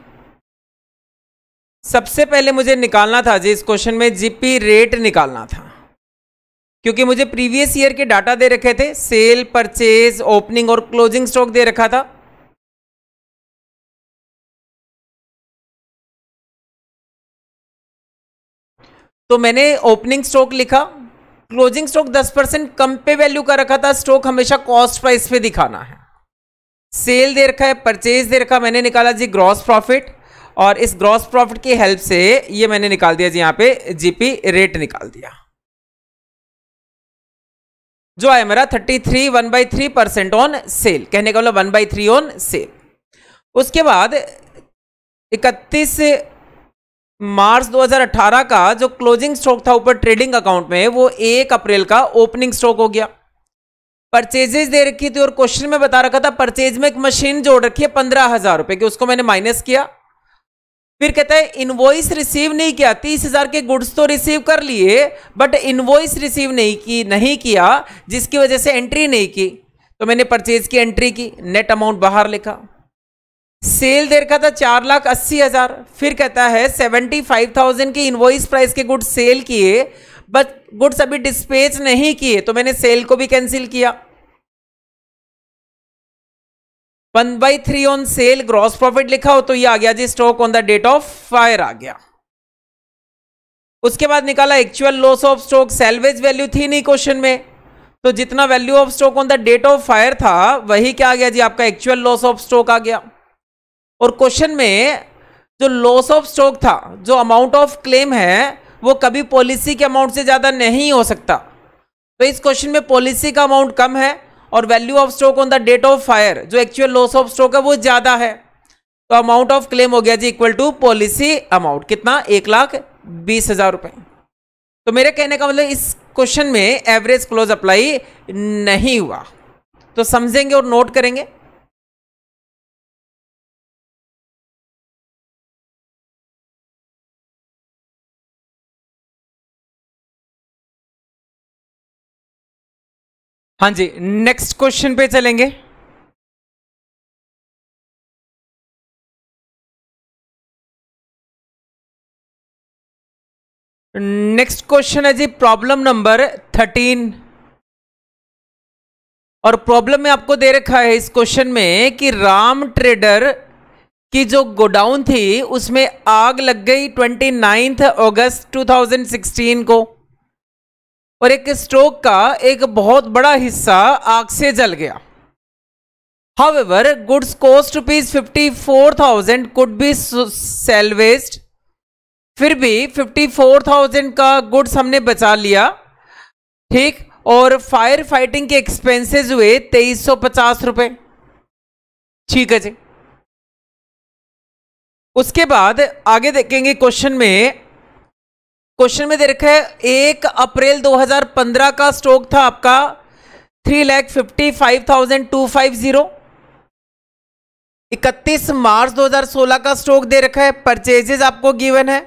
सबसे पहले मुझे निकालना था जी इस क्वेश्चन में जीपी रेट निकालना था, क्योंकि मुझे प्रीवियस ईयर के डाटा दे रखे थे, सेल, परचेज, ओपनिंग और क्लोजिंग स्टॉक दे रखा था। तो मैंने ओपनिंग स्टॉक लिखा, क्लोजिंग स्टॉक 10% कम पे वैल्यू का रखा था। स्टॉक हमेशा कॉस्ट प्राइस पे दिखाना है। सेल दे रखा है, परचेज दे रखा, मैंने निकाला जी ग्रॉस प्रॉफिट, और इस ग्रॉस प्रॉफिट की हेल्प से ये मैंने निकाल दिया जी, यहां पे जीपी रेट निकाल दिया, जो है मेरा 33 1/3% ऑन सेल, कहने का मतलब 1/3 ऑन सेल। उसके बाद 31 मार्च 2018 का जो क्लोजिंग स्टॉक था ऊपर ट्रेडिंग अकाउंट में, वो 1 अप्रैल का ओपनिंग स्टॉक हो गया। परचेजेस दे रखी थी और क्वेश्चन में बता रखा था परचेज में एक मशीन जोड़ रखी है 15,000 रुपए की, उसको मैंने माइनस किया। फिर कहता है इनवॉइस रिसीव नहीं किया, 30,000 के गुड्स तो रिसीव कर लिए बट इनवॉइस रिसीव नहीं किया, जिसकी वजह से एंट्री नहीं की। तो मैंने परचेज की एंट्री की, नेट अमाउंट बाहर लिखा। सेल दे रखा था 4,80,000, फिर कहता है 75,000 की इनवॉइस प्राइस के गुड्स सेल किए बट गुड्स अभी डिस्पैच नहीं किए, तो मैंने सेल को भी कैंसिल किया। 1/3 ऑन सेल ग्रॉस प्रॉफिट लिखा हो तो ये आ गया जी stock on the date of fire आ गया। उसके बाद निकाला actual loss of stock, salvage value थी नहीं क्वेश्चन में, तो जितना value of stock on the date of fire था वही क्या आ गया जी, आपका एक्चुअल लॉस ऑफ स्टॉक आ गया। और क्वेश्चन में जो लॉस ऑफ स्टॉक था, जो अमाउंट ऑफ क्लेम है, वो कभी पॉलिसी के अमाउंट से ज्यादा नहीं हो सकता। तो इस क्वेश्चन में पॉलिसी का अमाउंट कम है और value of stock on the date of fire, जो एक्चुअल लॉस ऑफ स्टॉक है, वो ज्यादा है। तो अमाउंट ऑफ क्लेम हो गया जी इक्वल टू पॉलिसी अमाउंट, कितना, 1,20,000 रुपए। तो मेरे कहने का मतलब इस क्वेश्चन में एवरेज क्लोज अप्लाई नहीं हुआ। तो समझेंगे और नोट करेंगे। हाँ जी, नेक्स्ट क्वेश्चन पे चलेंगे। नेक्स्ट क्वेश्चन है जी प्रॉब्लम नंबर 13, और प्रॉब्लम में आपको दे रखा है इस क्वेश्चन में कि राम ट्रेडर की जो गोडाउन थी उसमें आग लग गई 29 अगस्त 2016 को, और एक स्टॉक का एक बहुत बड़ा हिस्सा आग से जल गया। However, goods cost ₹54,000 could be salvaged। फिर भी 54,000 का गुड्स हमने बचा लिया, ठीक, और फायर फाइटिंग के एक्सपेंसेस हुए 2,350 रुपए। ठीक है जी। उसके बाद आगे देखेंगे क्वेश्चन में दे रखा है 1 अप्रैल 2015 का स्टॉक था आपका 3,55,250। 31 मार्च 2016 का स्टॉक दे रखा है, परचेजेज आपको गिवन है।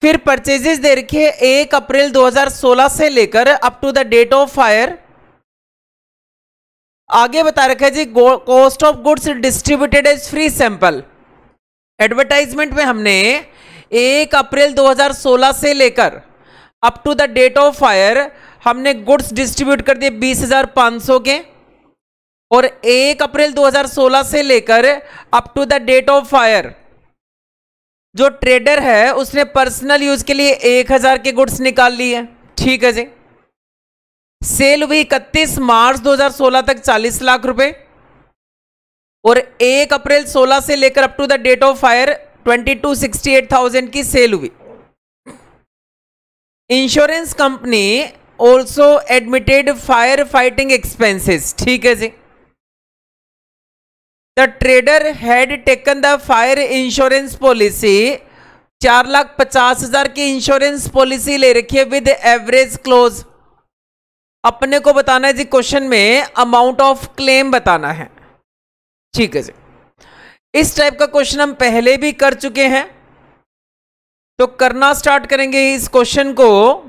फिर परचेजेज दे रखी है 1 अप्रैल 2016 से लेकर up to the date of fire. आगे बता रखा है जी cost of goods distributed as free sample. Advertisement में हमने 1 अप्रैल 2016 से लेकर up to the date of fire हमने गुड्स डिस्ट्रीब्यूट कर दिए 20,500 के, और 1 अप्रैल 2016 से लेकर up to the date of fire जो ट्रेडर है उसने पर्सनल यूज के लिए 1,000 के गुड्स निकाल लिए। ठीक है जी। सेल हुई 31 मार्च 2016 तक 40 लाख रुपए, और 1 अप्रैल 16 से लेकर up to the date of fire 22,68,000 की सेल हुई। Insurance company also admitted fire fighting expenses. ठीक है जी। The trader had taken the fire insurance policy, 4,50,000 की इंश्योरेंस पॉलिसी ले रखी है विद एवरेज क्लोज। अपने को बताना है जी क्वेश्चन में अमाउंट ऑफ क्लेम बताना है। ठीक है जी। इस टाइप का क्वेश्चन हम पहले भी कर चुके हैं, तो करना स्टार्ट करेंगे इस क्वेश्चन को।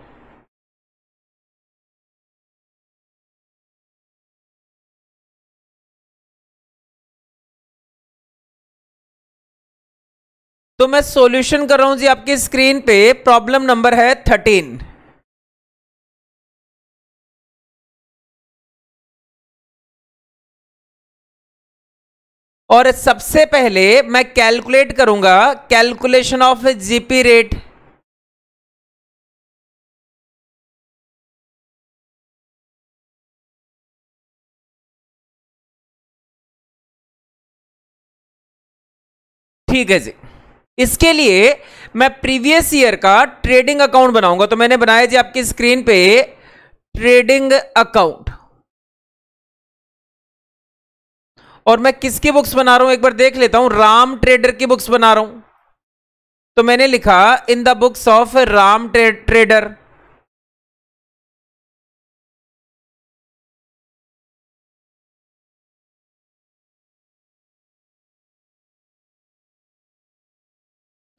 तो मैं सॉल्यूशन कर रहा हूं जी आपकी स्क्रीन पे। प्रॉब्लम नंबर है 13। और सबसे पहले मैं कैलकुलेट करूंगा कैलकुलेशन ऑफ जीपी रेट। ठीक है जी। इसके लिए मैं प्रीवियस ईयर का ट्रेडिंग अकाउंट बनाऊंगा। तो मैंने बनाया जी आपकी स्क्रीन पे ट्रेडिंग अकाउंट, और मैं किसकी बुक्स बना रहा हूं एक बार देख लेता हूं। राम ट्रेडर की बुक्स बना रहा हूं। तो मैंने लिखा in the books of Ram trader.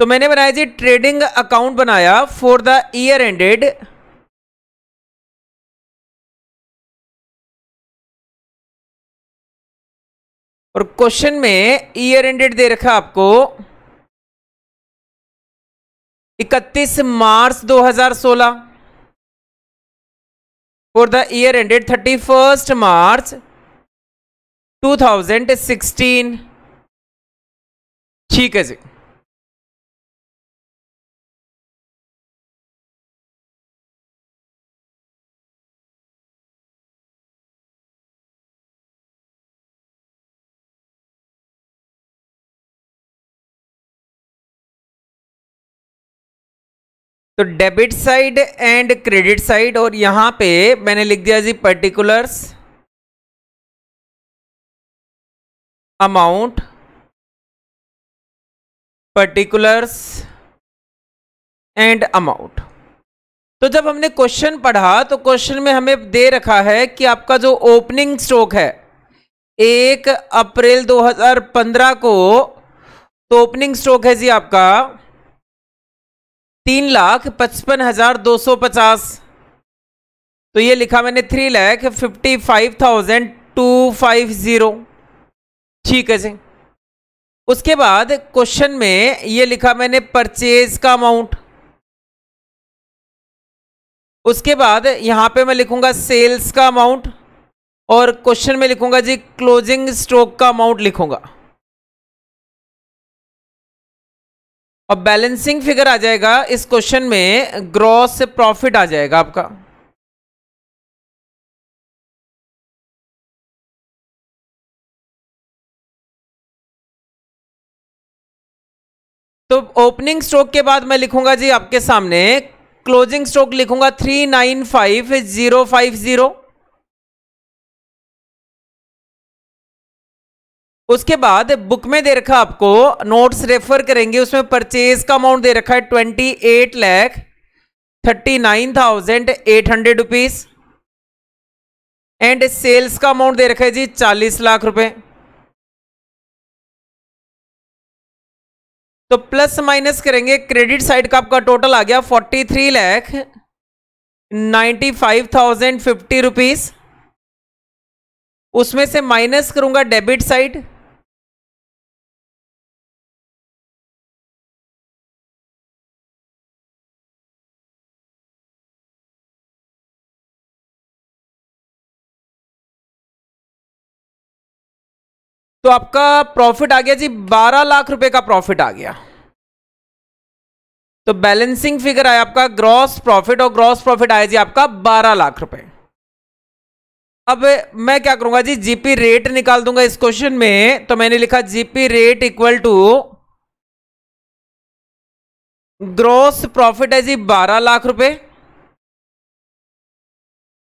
तो मैंने बनाया जी ट्रेडिंग अकाउंट बनाया फॉर द ईयर एंडेड और क्वेश्चन में ईयर एंडेड दे रखा आपको 31 मार्च 2016 फॉर द ईयर एंडेड 31 मार्च 2016। ठीक है जी। तो debit side and credit side, और यहां पे मैंने लिख दिया जी particulars amount, particulars and amount. तो जब हमने क्वेश्चन पढ़ा तो क्वेश्चन में हमें दे रखा है कि आपका जो ओपनिंग स्टॉक है 1 अप्रैल 2015 को, तो ओपनिंग स्टॉक है जी आपका 3,55,250। तो ये लिखा मैंने 3,55,250। ठीक है जी। उसके बाद क्वेश्चन में ये लिखा मैंने परचेज का अमाउंट। उसके बाद यहां पे मैं लिखूंगा सेल्स का अमाउंट, और क्वेश्चन में लिखूंगा जी क्लोजिंग स्टॉक का अमाउंट लिखूंगा। अब बैलेंसिंग फिगर आ जाएगा इस क्वेश्चन में, ग्रॉस प्रॉफिट आ जाएगा आपका। तो ओपनिंग स्टॉक के बाद मैं लिखूंगा जी आपके सामने क्लोजिंग स्टॉक लिखूंगा 3,95,050। उसके बाद बुक में दे रखा आपको, नोट्स रेफर करेंगे, उसमें परचेज का अमाउंट दे रखा है 28,39,800 रुपीज एंड सेल्स का अमाउंट दे रखा है जी 40 लाख रुपए। तो प्लस माइनस करेंगे, क्रेडिट साइड का आपका टोटल आ गया 43,95,050 रुपीज। उसमें से माइनस करूंगा डेबिट साइड, तो आपका प्रॉफिट आ गया जी 12 लाख रुपए का प्रॉफिट आ गया। तो बैलेंसिंग फिगर आया आपका ग्रॉस प्रॉफिट, और ग्रॉस प्रॉफिट आया जी आपका 12 लाख रुपए। अब मैं क्या करूंगा जी, जीपी रेट निकाल दूंगा इस क्वेश्चन में। तो मैंने लिखा GP rate equal to gross profit है जी 12 लाख रुपए,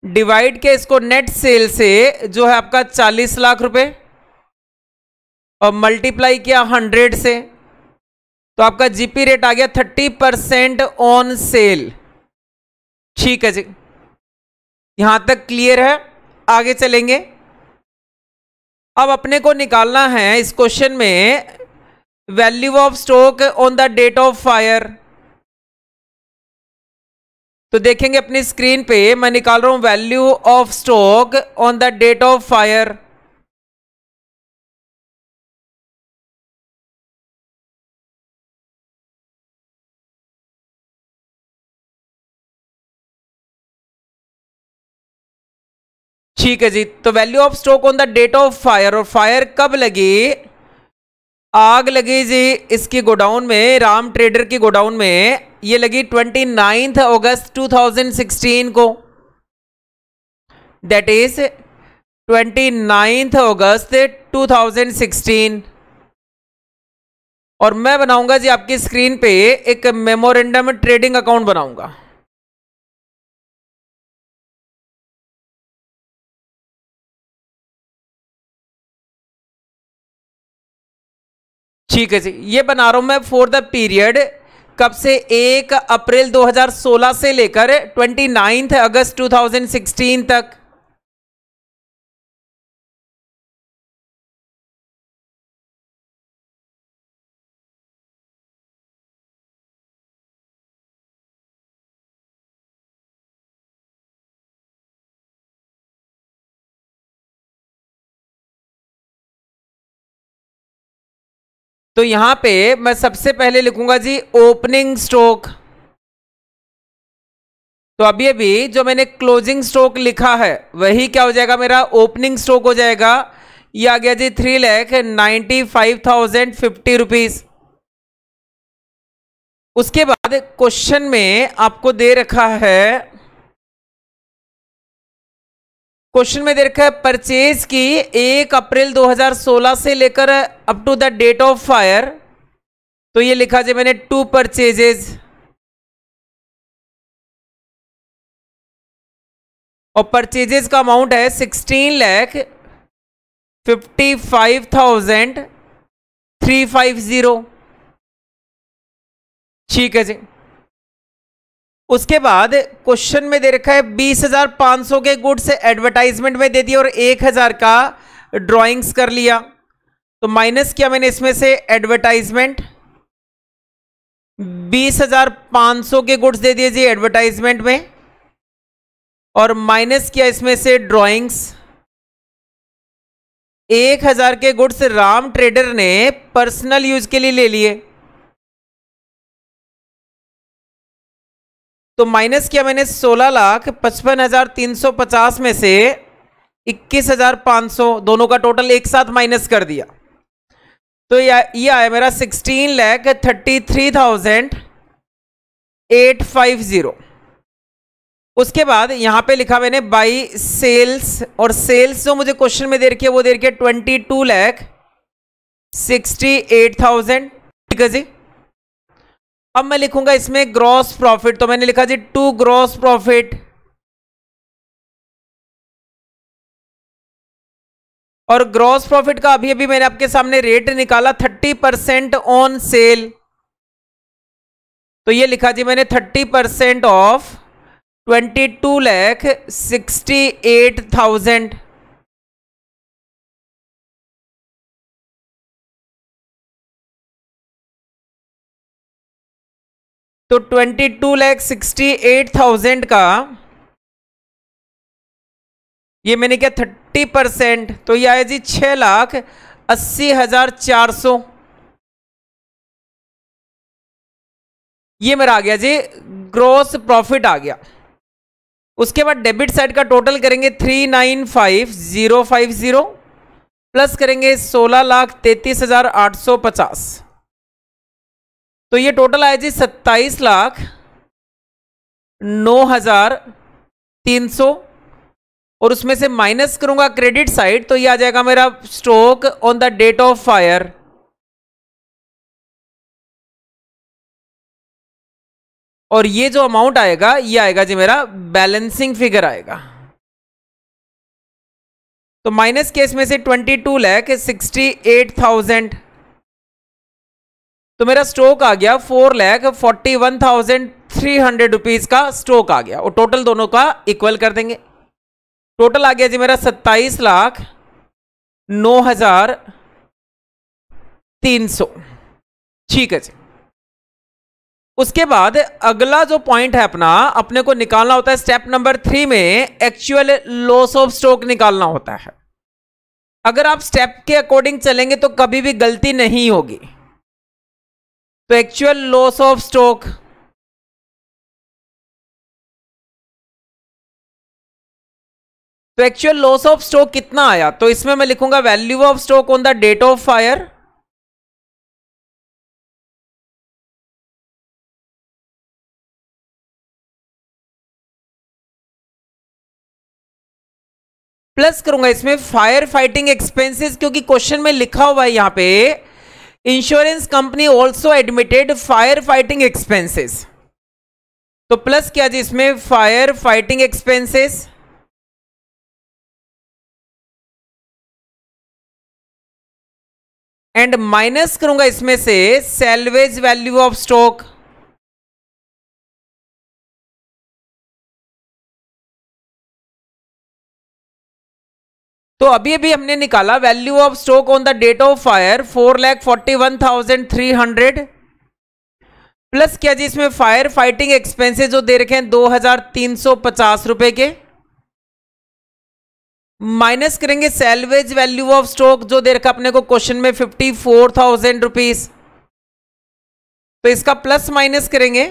डिवाइड किया इसको नेट सेल से जो है आपका 40 लाख रुपए, और मल्टीप्लाई किया 100 से, तो आपका जीपी रेट आ गया 30% ऑन सेल। ठीक है जी, यहां तक क्लियर है। आगे चलेंगे। अब अपने को निकालना है इस क्वेश्चन में value of stock on the date of fire. तो देखेंगे अपनी स्क्रीन पे मैं निकाल रहा हूं value of stock on the date of fire. ठीक है जी, तो value of stock on the date of fire, और फायर कब लगी? आग लगी जी इसकी गोडाउन में, राम ट्रेडर की गोडाउन में। ये लगी 29 अगस्त 2016 को, दैट इज 29 अगस्त 2016। और मैं बनाऊंगा जी आपकी स्क्रीन पे एक मेमोरेंडम ट्रेडिंग अकाउंट बनाऊंगा। ठीक है जी, ये बना रहा हूं मैं फॉर द पीरियड कब से, 1 अप्रैल 2016 से लेकर 29 अगस्त 2016 तक। तो यहां पे मैं सबसे पहले लिखूंगा जी ओपनिंग स्टॉक। तो अभी अभी जो मैंने क्लोजिंग स्टॉक लिखा है वही क्या हो जाएगा, मेरा ओपनिंग स्टॉक हो जाएगा। ये आ गया जी 3,95,050 रुपीज। उसके बाद क्वेश्चन में आपको दे रखा है, क्वेश्चन में दे रखा है परचेज की 1 अप्रैल 2016 से लेकर up to the date of fire. तो ये लिखा जी मैंने 2 परचेजेज, और परचेजेस का अमाउंट है 16,55,350। ठीक है जी। उसके बाद क्वेश्चन में दे रखा है 20,500 के गुड्स एडवर्टाइजमेंट में दे दिया और 1,000 का ड्राइंग्स कर लिया। तो माइनस किया मैंने इसमें से एडवर्टाइजमेंट, 20,500 के गुड्स दे दिए जी एडवर्टाइजमेंट में, और माइनस किया इसमें से ड्राइंग्स। 1,000 के गुड्स राम ट्रेडर ने पर्सनल यूज के लिए ले लिए, तो माइनस किया मैंने 16,55,350 में से 21,500, दोनों का टोटल एक साथ माइनस कर दिया। तो ये आया मेरा 16,33,850। उसके बाद यहां पे लिखा मैंने बाई सेल्स, और सेल्स जो मुझे क्वेश्चन में दे रखी है वो दे रखी है 22,68,000। ठीक है जी। अब मैं लिखूंगा इसमें ग्रॉस प्रॉफिट, तो मैंने लिखा जी 2 ग्रॉस प्रॉफिट, और ग्रॉस प्रॉफिट का अभी अभी मैंने आपके सामने रेट निकाला 30% ऑन सेल। तो ये लिखा जी मैंने 30% ऑफ 22,68,000। तो 22,68,000 का ये मैंने क्या 30%, तो ये आया जी 6,80,400। ये मेरा आ गया जी ग्रॉस प्रॉफिट आ गया। उसके बाद डेबिट साइड का टोटल करेंगे 395,050 प्लस करेंगे 16,33,850। तो ये टोटल आया जी 27,09,300 और उसमें से माइनस करूंगा क्रेडिट साइड, तो ये आ जाएगा मेरा stock on the date of fire. और ये जो अमाउंट आएगा ये आएगा जी मेरा बैलेंसिंग फिगर आएगा। तो माइनस केस में से 22,68,000, तो मेरा स्टॉक आ गया 4,41,300 रुपीज का स्टॉक आ गया। और टोटल दोनों का इक्वल कर देंगे। टोटल आ गया जी मेरा 27,09,300। ठीक है जी। उसके बाद अगला जो पॉइंट है अपने को निकालना होता है स्टेप नंबर 3 में एक्चुअल लॉस ऑफ स्टॉक निकालना होता है। अगर आप स्टेप के अकॉर्डिंग चलेंगे तो कभी भी गलती नहीं होगी। तो एक्चुअल लॉस ऑफ स्टॉक, तो एक्चुअल लॉस ऑफ स्टॉक कितना आया, तो इसमें मैं लिखूंगा value of stock on the date of fire plus करूंगा इसमें फायर फाइटिंग एक्सपेंसेस, क्योंकि क्वेश्चन में लिखा हुआ है यहां पे insurance company also admitted fire fighting expenses. तो प्लस क्या जी इसमें fire fighting expenses and minus करूंगा इसमें से सैल्वेज वैल्यू ऑफ स्टॉक। तो अभी अभी हमने निकाला value of stock on the date of fire 4,41,300 plus क्या जी इसमें फायर फाइटिंग एक्सपेंसेस जो दे रखे हैं 2,350 रुपए के, माइनस करेंगे सैल्वेज वैल्यू ऑफ स्टॉक जो दे रखा अपने को क्वेश्चन में 54,000 रुपीज। तो इसका प्लस माइनस करेंगे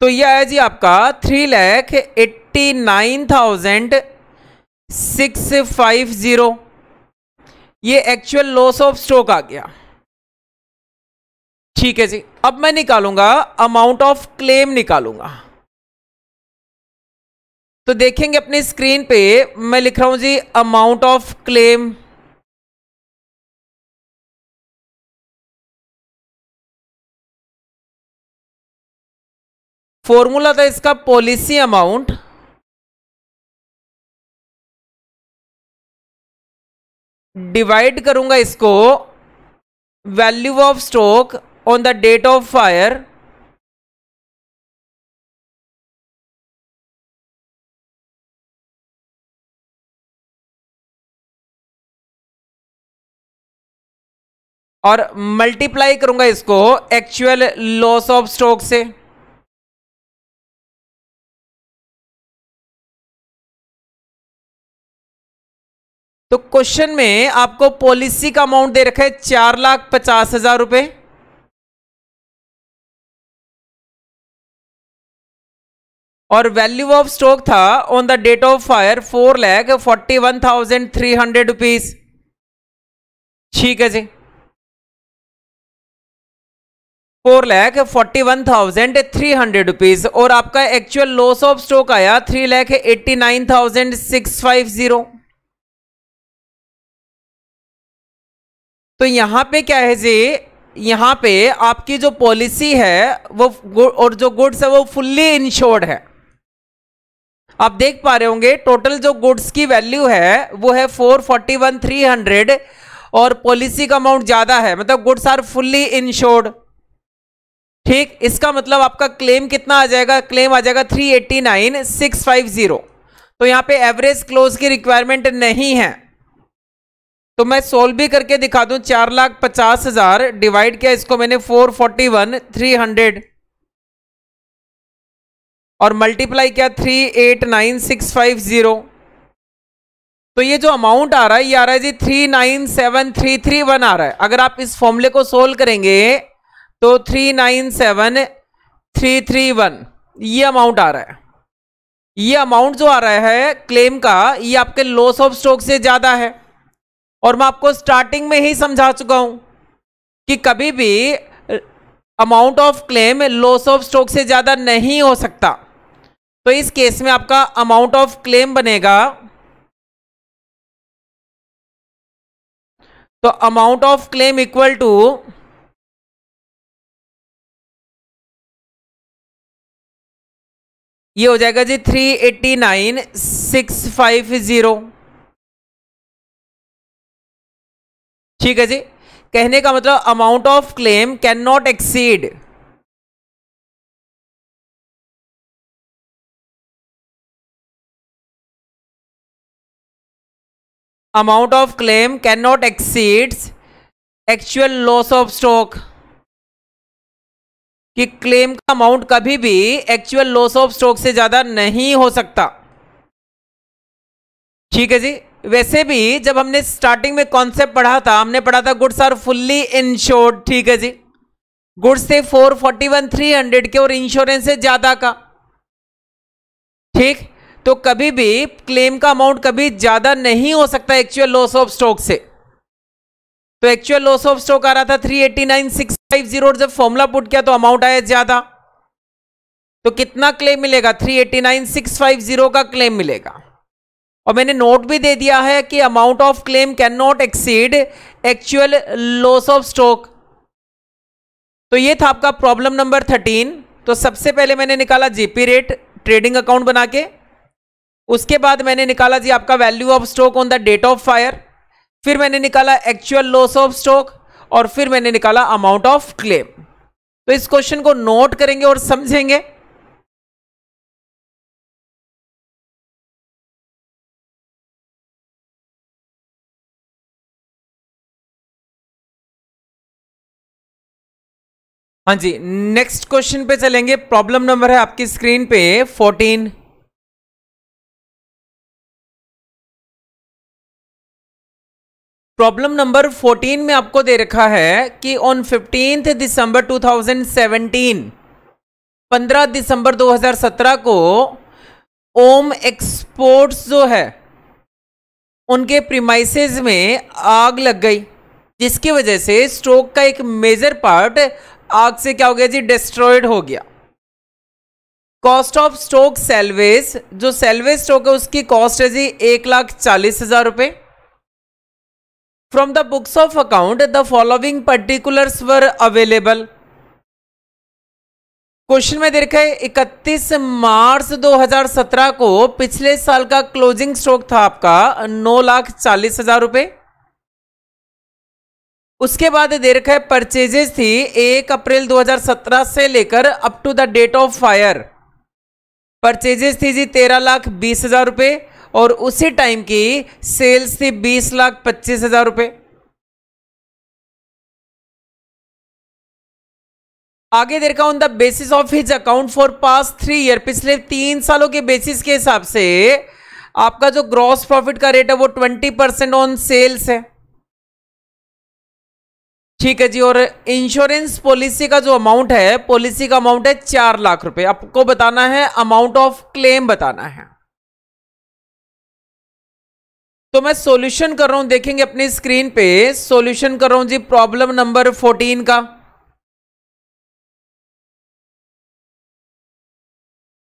तो यह आया जी आपका 3,89,650। ये एक्चुअल लॉस ऑफ स्टॉक आ गया। ठीक है जी। अब मैं निकालूंगा अमाउंट ऑफ क्लेम निकालूंगा। तो देखेंगे अपनी स्क्रीन पे मैं लिख रहा हूं जी अमाउंट ऑफ क्लेम। फॉर्मूला था इसका पॉलिसी अमाउंट डिवाइड करूंगा इसको value of stock on the date of fire और मल्टीप्लाई करूंगा इसको एक्चुअल लॉस ऑफ स्टॉक से। तो क्वेश्चन में आपको पॉलिसी का अमाउंट दे रखा है 4,50,000 रुपए और वैल्यू ऑफ स्टॉक था on the date of fire 4,41,300 rupees. ठीक है जी। 4,41,300 रुपीज और आपका एक्चुअल लॉस ऑफ स्टॉक आया 3,89,650। तो यहां पे क्या है जी, यहां पे आपकी जो पॉलिसी है वो और जो गुड्स है वो फुल्ली इंश्योर्ड है। आप देख पा रहे होंगे टोटल जो गुड्स की वैल्यू है वो है 441,300 और पॉलिसी का अमाउंट ज्यादा है, मतलब गुड्स आर फुल्ली इंश्योर्ड। ठीक, इसका मतलब आपका क्लेम कितना आ जाएगा, क्लेम आ जाएगा 389,650। तो यहां पे एवरेज क्लोज की रिक्वायरमेंट नहीं है, तो मैं सोल्व भी करके दिखा दूं। 4,50,000 डिवाइड किया इसको मैंने 441,300 और मल्टीप्लाई किया 389,650। तो ये जो अमाउंट आ रहा है ये आ रहा है जी 397,331 आ रहा है। अगर आप इस फॉर्मूले को सोल्व करेंगे तो 397,331 ये अमाउंट आ रहा है। ये अमाउंट जो आ रहा है क्लेम का ये आपके लॉस ऑफ स्टॉक से ज्यादा है, और मैं आपको स्टार्टिंग में ही समझा चुका हूं कि कभी भी amount of claim loss of stock से ज्यादा नहीं हो सकता। तो इस केस में आपका अमाउंट ऑफ क्लेम बनेगा, तो amount of claim equal to ये हो जाएगा जी 389,650। ठीक है जी, कहने का मतलब amount of claim can not exceed amount of claim can not exceeds actual loss of stock, कि क्लेम का अमाउंट कभी भी एक्चुअल लॉस ऑफ स्टॉक से ज्यादा नहीं हो सकता। ठीक है जी, वैसे भी जब हमने स्टार्टिंग में कॉन्सेप्ट पढ़ा था, हमने पढ़ा था गुड्स आर फुल्ली इंश्योर्ड। ठीक है जी, गुड्स थे 441,300 के और इंश्योरेंस से ज्यादा का। ठीक, तो कभी भी क्लेम का अमाउंट कभी ज्यादा नहीं हो सकता एक्चुअल लॉस ऑफ स्टॉक से। तो एक्चुअल लॉस ऑफ स्टॉक आ रहा था 389,650 और जब फॉर्मूला पुट किया तो अमाउंट आया ज्यादा। तो कितना क्लेम मिलेगा, 389,650 का क्लेम मिलेगा। और मैंने नोट भी दे दिया है कि amount of claim can not exceed actual loss of stock. तो ये था आपका प्रॉब्लम नंबर 13। तो सबसे पहले मैंने निकाला जीपी रेट ट्रेडिंग अकाउंट बना के, उसके बाद मैंने निकाला जी आपका value of stock on the date of fire, फिर मैंने निकाला एक्चुअल लॉस ऑफ स्टॉक, और फिर मैंने निकाला अमाउंट ऑफ क्लेम। तो इस क्वेश्चन को नोट करेंगे और समझेंगे। हाँ जी, नेक्स्ट क्वेश्चन पे चलेंगे। प्रॉब्लम नंबर है आपकी स्क्रीन पे 14। प्रॉब्लम नंबर 14 में आपको दे रखा है कि ऑन 15 दिसंबर 2017, 15 दिसंबर 2017 को ओम एक्सपोर्ट्स जो है उनके प्रीमाइसेस में आग लग गई, जिसकी वजह से स्टॉक का एक मेजर पार्ट आग से क्या हो गया जी, डिस्ट्रॉयड हो गया। कॉस्ट ऑफ स्टॉक सेल्वेज, जो सेल्वेज स्टॉक है उसकी कॉस्ट है जी 1,40,000 रुपए। From the books of account the following particulars were available. Question में देखा है 31 मार्च 2017 को पिछले साल का क्लोजिंग स्टॉक था आपका 9,40,000 रुपए। उसके बाद दे रखा है परचेजेस थी 1 अप्रैल 2017 से लेकर up to the date of fire, purchases थी जी 13,20,000 रुपए, और उसी टाइम की सेल्स थी 20,25,000 रुपए। आगे दे रखा on the basis of his account for past 3 year, पिछले 3 सालों के बेसिस के हिसाब से आपका जो ग्रॉस प्रॉफिट का रेट है वो 20% ऑन सेल्स है। ठीक है जी, और इंश्योरेंस पॉलिसी का जो अमाउंट है, पॉलिसी का अमाउंट है 4 लाख रुपए। आपको बताना है अमाउंट ऑफ क्लेम बताना है। तो मैं सॉल्यूशन कर रहा हूं, देखेंगे अपनी स्क्रीन पे। सॉल्यूशन कर रहा हूं जी प्रॉब्लम नंबर 14 का,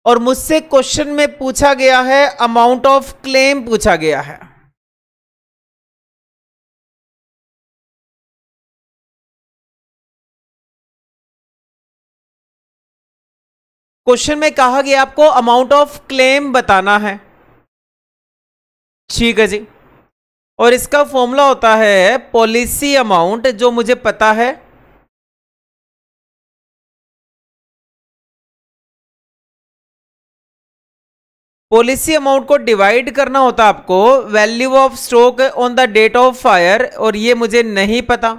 और मुझसे क्वेश्चन में पूछा गया है अमाउंट ऑफ क्लेम पूछा गया है। क्वेश्चन में कहा गया आपको अमाउंट ऑफ क्लेम बताना है, ठीक है जी। और इसका फॉर्मूला होता है पॉलिसी अमाउंट, जो मुझे पता है। पॉलिसी अमाउंट को डिवाइड करना होता आपको value of stock on the date of fire, और ये मुझे नहीं पता।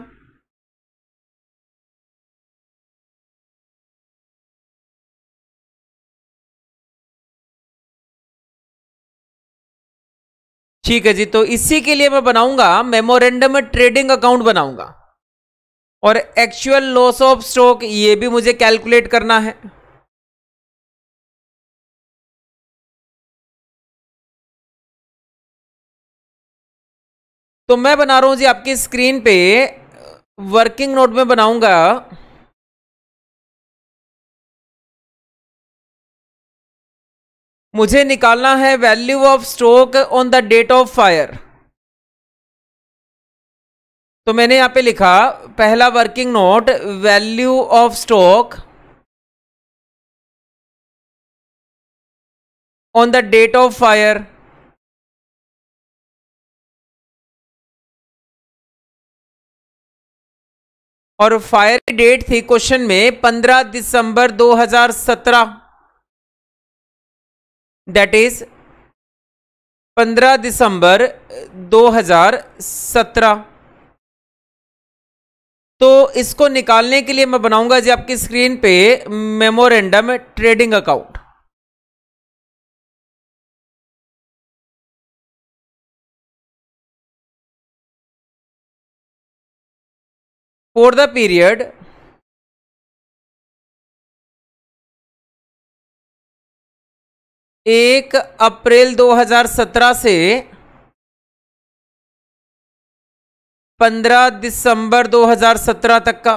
ठीक है जी, तो इसी के लिए मैं बनाऊंगा मेमोरेंडम ट्रेडिंग अकाउंट बनाऊंगा, और एक्चुअल लॉस ऑफ स्टॉक ये भी मुझे कैलकुलेट करना है। तो मैं बना रहा हूं जी आपकी स्क्रीन पे, वर्किंग नोट में बनाऊंगा। मुझे निकालना है value of stock on the date of fire. तो मैंने यहां पे लिखा पहला working note, value of stock on the date of fire. और फायर की डेट थी क्वेश्चन में 15 दिसंबर 2017, दैट इज 15 दिसंबर 2017। तो इसको निकालने के लिए मैं बनाऊंगा जी आपकी स्क्रीन पे memorandum trading account. For the period 1 अप्रैल 2017 से 15 दिसंबर 2017 तक का।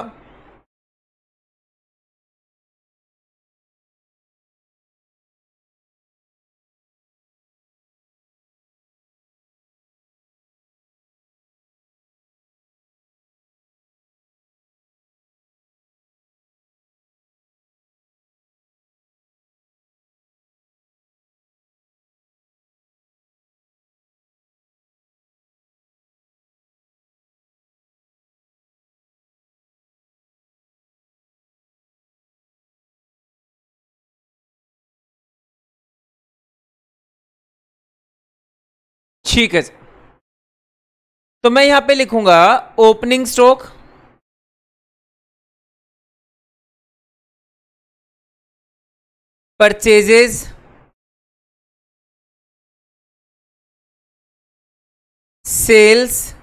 ठीक है, तो मैं यहां पे लिखूंगा opening stock, purchases, sales,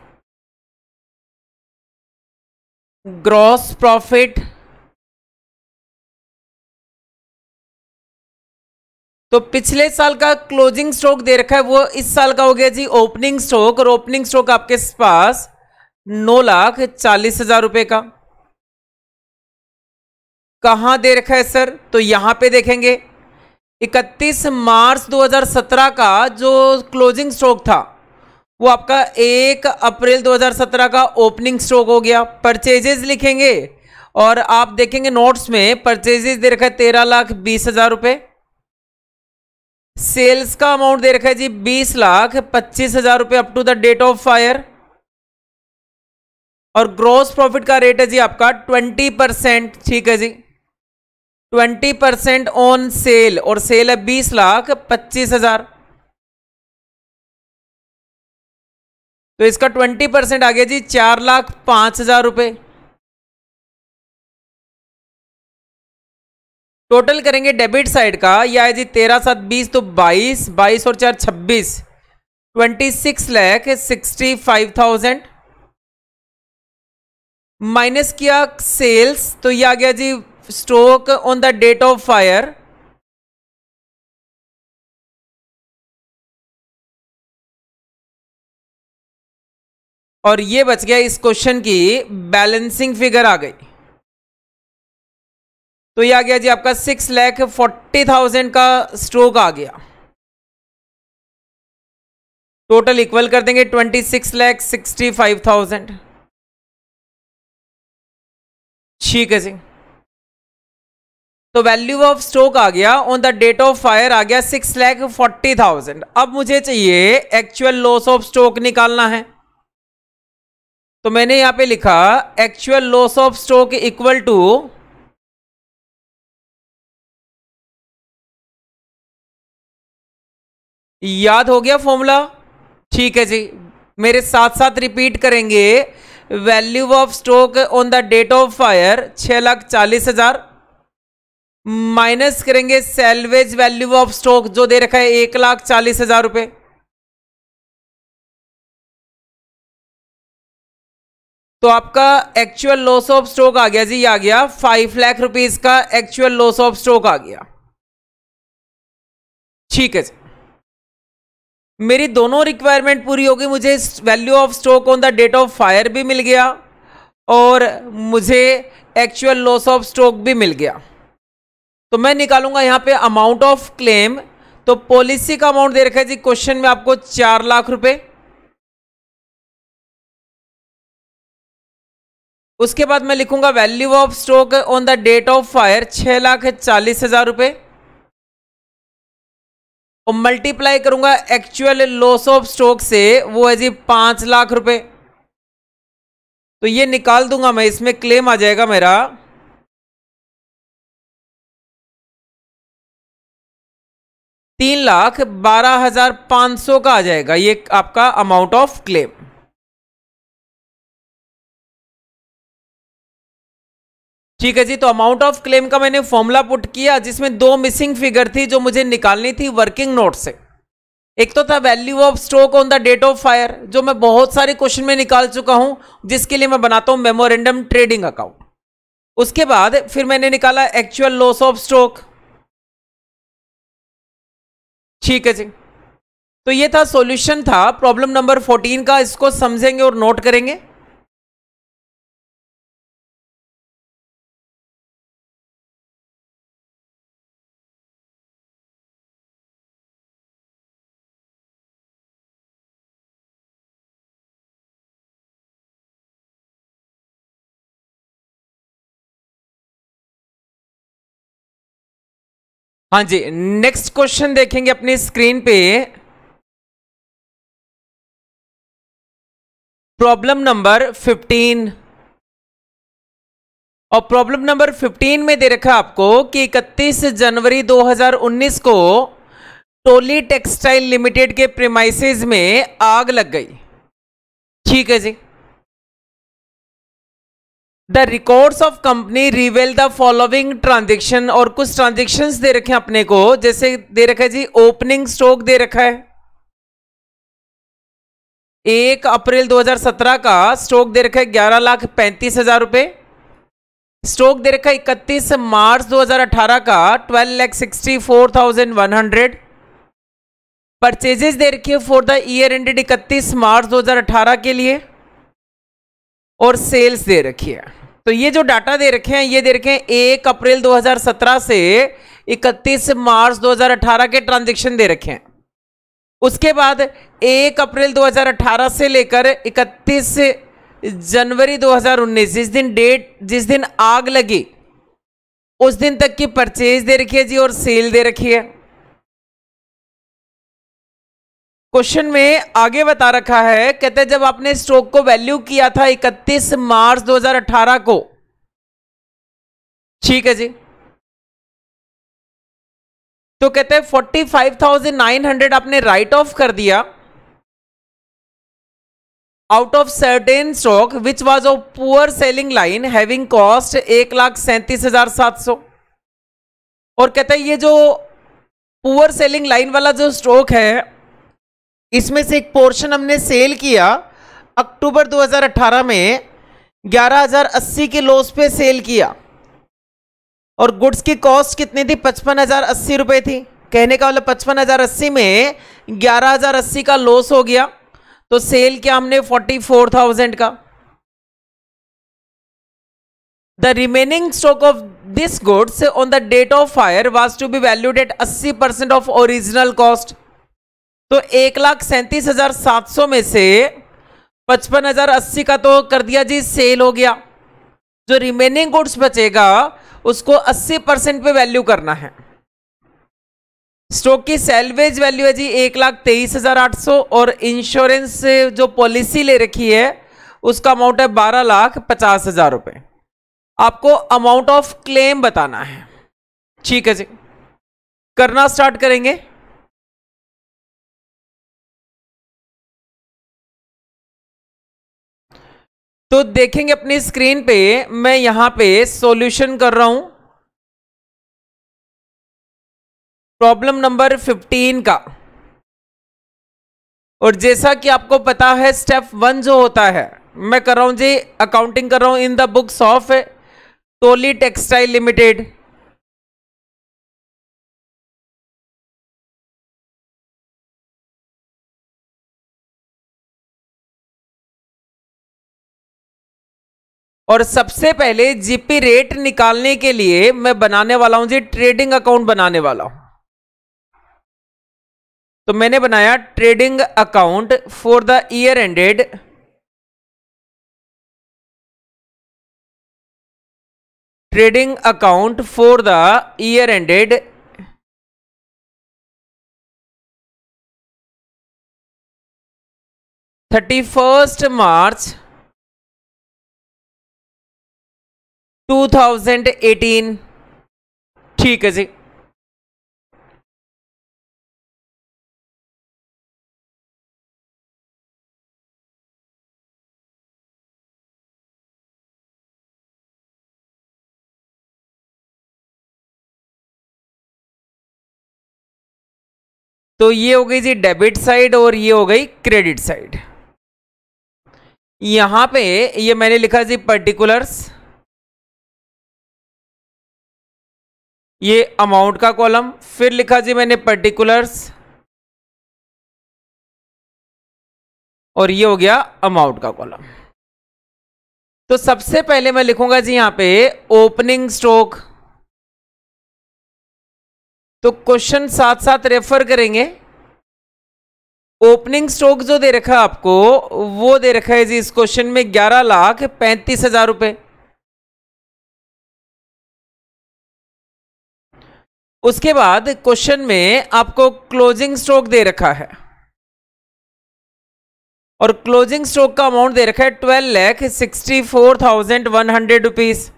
gross profit. तो पिछले साल का क्लोजिंग स्टॉक दे रखा है, वो इस साल का हो गया जी ओपनिंग स्टॉक, और ओपनिंग स्टॉक आपके पास 9,40,000 रुपए का। कहां दे रखा है सर? तो यहां पे देखेंगे 31 मार्च 2017 का जो क्लोजिंग स्टॉक था वो आपका 1 अप्रैल 2017 का ओपनिंग स्टॉक हो गया। परचेजेस लिखेंगे और आप देखेंगे नोट्स में परचेजेस दे रखा है 13,20,000 रुपए। सेल्स का अमाउंट दे रखा है जी 20,25,000 रुपए up to the date of fire. और ग्रॉस प्रॉफिट का रेट है जी आपका 20%, ठीक है जी, 20% ऑन सेल, और सेल है 20,25,000। तो इसका 20% आ गया जी 4,05,000 रुपए। टोटल करेंगे डेबिट साइड का, यह है जी 13,7,20, तो 22, 22 और 4 26, 26,65,000। माइनस किया सेल्स, तो यह आ गया जी stock on the date of fire, और ये बच गया इस क्वेश्चन की बैलेंसिंग फिगर आ गई। तो ये आ गया जी आपका 6,40,000 का स्टॉक आ गया। टोटल इक्वल कर देंगे 26,65,000। ठीक है जी। तो वैल्यू ऑफ स्टॉक आ गया on the date of fire आ गया 6,40,000। अब मुझे चाहिए एक्चुअल लॉस ऑफ स्टॉक निकालना है, तो मैंने यहां पे लिखा actual loss of stock equal to याद हो गया फॉर्मूला? ठीक है जी, मेरे साथ साथ रिपीट करेंगे। Value of stock on the date of fire 6,40,000 minus करेंगे सैल्वेज वैल्यू ऑफ स्टॉक जो दे रखा है 1,40,000 रुपए। तो आपका एक्चुअल लॉस ऑफ स्टॉक आ गया जी, आ गया 5 लाख रुपीस का एक्चुअल लॉस ऑफ स्टॉक आ गया। ठीक है जी, मेरी दोनों रिक्वायरमेंट पूरी होगी, मुझे value of stock on the date of fire भी मिल गया और मुझे एक्चुअल लॉस ऑफ स्टॉक भी मिल गया। तो मैं निकालूंगा यहां पे अमाउंट ऑफ क्लेम। तो पॉलिसी का अमाउंट दे रखा है जी क्वेश्चन में आपको 4 लाख रुपए। उसके बाद मैं लिखूंगा value of stock on the date of fire 6,40,000 रुपए और मल्टीप्लाई करूंगा एक्चुअल लॉस ऑफ स्टॉक से, वो है जी 5 लाख रुपए। तो ये निकाल दूंगा मैं, इसमें क्लेम आ जाएगा मेरा 3,12,500 का आ जाएगा, ये आपका अमाउंट ऑफ क्लेम। ठीक है जी, तो अमाउंट ऑफ क्लेम का मैंने फॉर्मूला पुट किया जिसमें 2 मिसिंग फिगर थी जो मुझे निकालनी थी वर्किंग नोट से। एक तो था value of stock on the date of fire जो मैं बहुत सारे क्वेश्चन में निकाल चुका हूं, जिसके लिए मैं बनाता हूं मेमोरेंडम ट्रेडिंग अकाउंट। उसके बाद फिर मैंने निकाला एक्चुअल लॉस ऑफ स्टॉक। ठीक है जी, तो ये था सॉल्यूशन था प्रॉब्लम नंबर 14 का। इसको समझेंगे और नोट करेंगे। हाँ जी, नेक्स्ट क्वेश्चन देखेंगे अपनी स्क्रीन पे। Problem number 15। और प्रॉब्लम नंबर 15 में दे रखा आपको कि 31 जनवरी 2019 को टोली टेक्सटाइल लिमिटेड के प्रीमाइसेस में आग लग गई। ठीक है जी, the records of company reveal the following transaction. और कुछ ट्रांजेक्शंस दे रखे हैं अपने को, जैसे दे रखा है जी ओपनिंग स्टॉक दे रखा है 1 अप्रैल 2017 का स्टॉक दे रखा है 11,35,000 रुपए। स्टॉक दे रखा है 31 मार्च 2018 का 12,64,100। परचेजेस दे रखी है फॉर द ईयर एंडेड 31 मार्च 2018 के लिए और सेल्स दे रखी है। तो ये जो डाटा दे रखे हैं ये दे रखे हैं 1 अप्रैल 2017 से 31 मार्च 2018 के ट्रांजैक्शन दे रखे हैं। उसके बाद 1 अप्रैल 2018 से लेकर 31 जनवरी 2019 जिस दिन आग लगी उस दिन तक की परचेज दे रखी है जी और सेल दे रखी है। क्वेश्चन में आगे बता रखा है, कहते हैं जब आपने स्टॉक को वैल्यू किया था 31 मार्च 2018 को, ठीक है जी, तो कहते हैं 45,900 आपने राइट ऑफ कर दिया out of certain stock which was of poor selling line having cost 1,37,700। और कहते हैं ये जो पुअर सेलिंग लाइन वाला जो स्टॉक है इसमें से एक पोर्शन हमने सेल किया अक्टूबर 2018 में 11,080 के लॉस पे सेल किया और गुड्स की कॉस्ट कितनी थी 55,080 रुपए थी। कहने का मतलब 55,080 में 11,080 का लॉस हो गया तो सेल किया हमने 44,000 का। The remaining stock of this goods on the date of fire was to be valued at 80% of original cost. तो 1,37,700 में से 55,080 का तो कर दिया जी सेल हो गया। जो रिमेनिंग गुड्स बचेगा उसको 80% पे वैल्यू करना है। स्टॉक की सैलवेज वैल्यू है जी 1,23,800 और इंश्योरेंस जो पॉलिसी ले रखी है उसका अमाउंट है 12,50,000 रुपए। आपको अमाउंट ऑफ क्लेम बताना है। ठीक है जी, करना स्टार्ट करेंगे। तो देखेंगे अपनी स्क्रीन पे, मैं यहां पे सॉल्यूशन कर रहा हूं प्रॉब्लम नंबर 15 का। और जैसा कि आपको पता है स्टेप 1 जो होता है, मैं कर रहा हूं जी अकाउंटिंग कर रहा हूं इन the books of Toli textile limited. और सबसे पहले जीपी रेट निकालने के लिए मैं बनाने वाला हूं जी ट्रेडिंग अकाउंट बनाने वाला हूं। तो मैंने बनाया trading account for the year ended trading account for the year ended 31 मार्च 2018। ठीक है जी। तो ये हो गई जी डेबिट साइड और ये हो गई क्रेडिट साइड। यहां पे ये मैंने लिखा जी पर्टिकुलर्स, ये अमाउंट का कॉलम, फिर लिखा जी मैंने पर्टिकुलर्स और ये हो गया अमाउंट का कॉलम। तो सबसे पहले मैं लिखूंगा जी यहां पे ओपनिंग स्टॉक। तो क्वेश्चन साथ साथ रेफर करेंगे। ओपनिंग स्टॉक जो दे रखा है आपको वो दे रखा है जी इस क्वेश्चन में 11,35,000 रुपए। उसके बाद क्वेश्चन में आपको क्लोजिंग स्टॉक दे रखा है और क्लोजिंग स्टॉक का अमाउंट दे रखा है 12,64,100 रुपीज।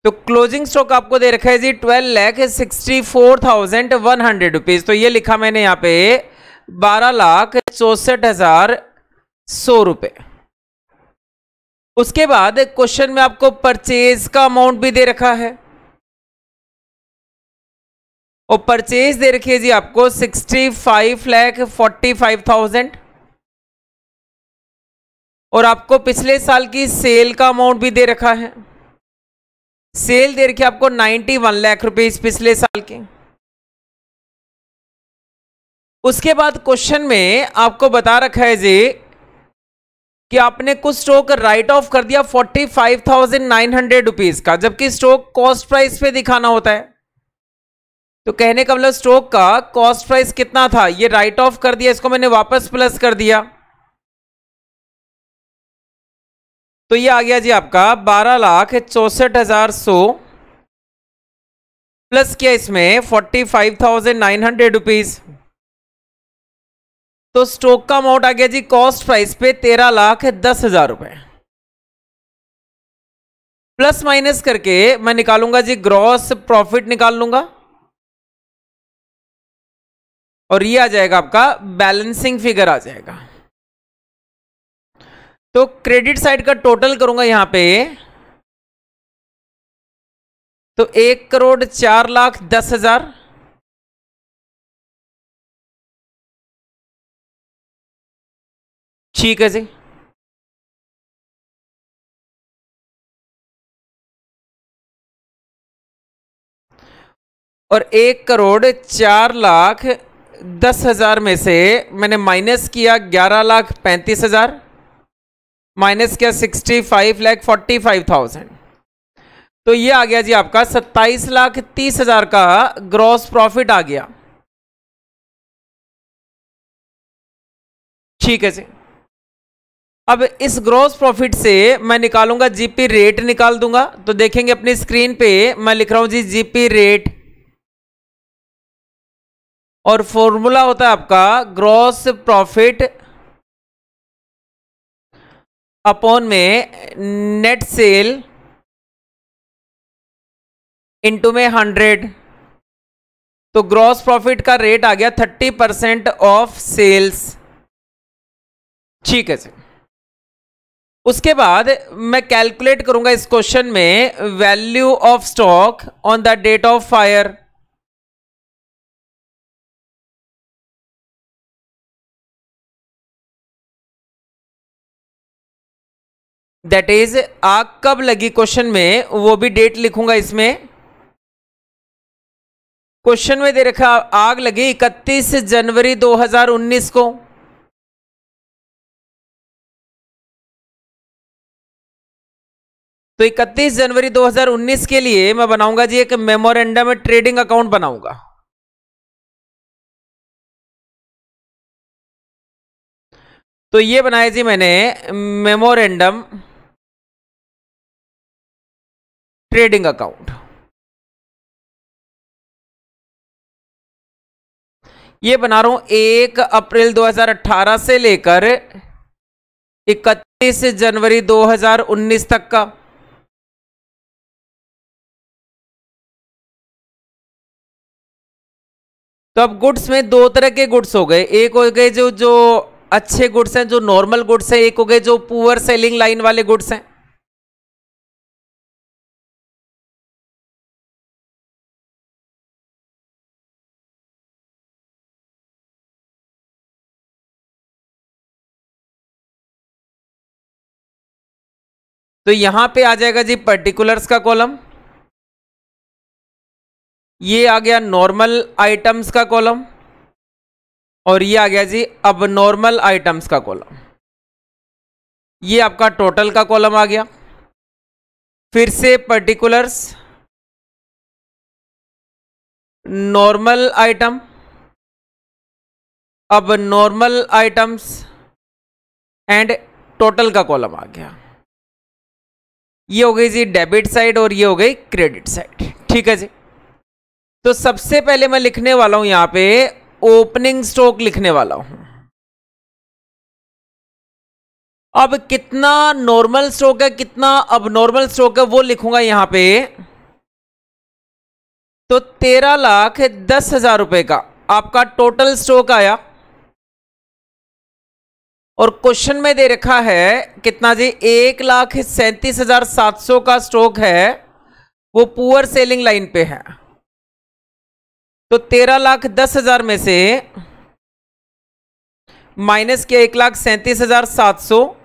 तो क्लोजिंग स्टॉक आपको दे रखा है जी 12,64,100 रुपीज। तो ये लिखा मैंने यहां पे 12,64,100 रुपए। उसके बाद क्वेश्चन में आपको परचेज का अमाउंट भी दे रखा है और परचेज दे रखी है जी आपको 65,45,000 और आपको पिछले साल की सेल का अमाउंट भी दे रखा है। सेल दे रखी है आपको 91 लाख रुपीस पिछले साल के। उसके बाद क्वेश्चन में आपको बता रखा है जी कि आपने कुछ स्टॉक राइट ऑफ कर दिया 45,900 रुपीज का, जबकि स्टॉक कॉस्ट प्राइस पे दिखाना होता है। तो कहने का मतलब स्टॉक का कॉस्ट प्राइस कितना था ये राइट ऑफ कर दिया, इसको मैंने वापस प्लस कर दिया। तो ये आ गया जी आपका 12,64,100 प्लस किया इसमें 45,900 रुपीज। तो स्टॉक का अमाउंट आ गया जी कॉस्ट प्राइस पे 13,10,000 रुपए। प्लस माइनस करके मैं निकालूंगा जी ग्रॉस प्रॉफिट निकाल लूंगा और ये आ जाएगा आपका बैलेंसिंग फिगर आ जाएगा। तो क्रेडिट साइड का टोटल करूंगा यहां पे तो 1,04,10,000। ठीक है जी। और 1,04,10,000 10,000 में से मैंने माइनस किया 11,35,000, माइनस किया 65,45,000, तो ये आ गया जी आपका 27,30,000 का ग्रॉस प्रॉफिट आ गया। ठीक है जी। अब इस ग्रॉस प्रॉफिट से मैं निकालूंगा जीपी रेट, निकाल दूंगा। तो देखेंगे अपनी स्क्रीन पे मैं लिख रहा हूं जी जीपी रेट, और फॉर्मूला होता है आपका ग्रॉस प्रॉफिट अपॉन में नेट सेल इनटू में 100। तो ग्रॉस प्रॉफिट का रेट आ गया 30% ऑफ सेल्स। ठीक है सर। उसके बाद मैं कैलकुलेट करूंगा इस क्वेश्चन में value of stock on the date of fire. That is आग कब लगी क्वेश्चन में, वो भी डेट लिखूंगा इसमें। क्वेश्चन में दे रखा आग लगी 31 जनवरी 2019 को। तो 31 जनवरी 2019 के लिए मैं बनाऊंगा जी एक मेमोरेंडम ट्रेडिंग अकाउंट बनाऊंगा। तो ये बनाया जी मैंने मेमोरेंडम ट्रेडिंग अकाउंट। ये बना रहा हूं 1 अप्रैल 2018 से लेकर 31 जनवरी 2019 तक का। तो अब गुड्स में दो तरह के गुड्स हो गए, एक हो गए जो जो अच्छे गुड्स हैं, जो नॉर्मल गुड्स हैं, एक हो गए जो पुअर सेलिंग लाइन वाले गुड्स हैं। तो यहां पे आ जाएगा जी पर्टिकुलर्स का कॉलम, ये आ गया नॉर्मल आइटम्स का कॉलम, और ये आ गया जी अब नॉर्मल आइटम्स का कॉलम। ये आपका टोटल का कॉलम आ गया। फिर से पर्टिकुलर्स, नॉर्मल आइटम, अब नॉर्मल आइटम्स एंड टोटल का कॉलम आ गया। ये हो गई जी डेबिट साइड और ये हो गई क्रेडिट साइड। ठीक है जी। तो सबसे पहले मैं लिखने वाला हूं यहां पे ओपनिंग स्टॉक लिखने वाला हूं। अब कितना नॉर्मल स्टॉक है कितना अब नॉर्मल स्टॉक है वो लिखूंगा यहां पे। तो 13,10,000 रुपए का आपका टोटल स्टॉक आया, और क्वेश्चन में दे रखा है कितना जी 1,37,700 का स्टॉक है, वो पुअर सेलिंग लाइन पे है। तो 13,10,000 में से माइनस किया 1,37,700,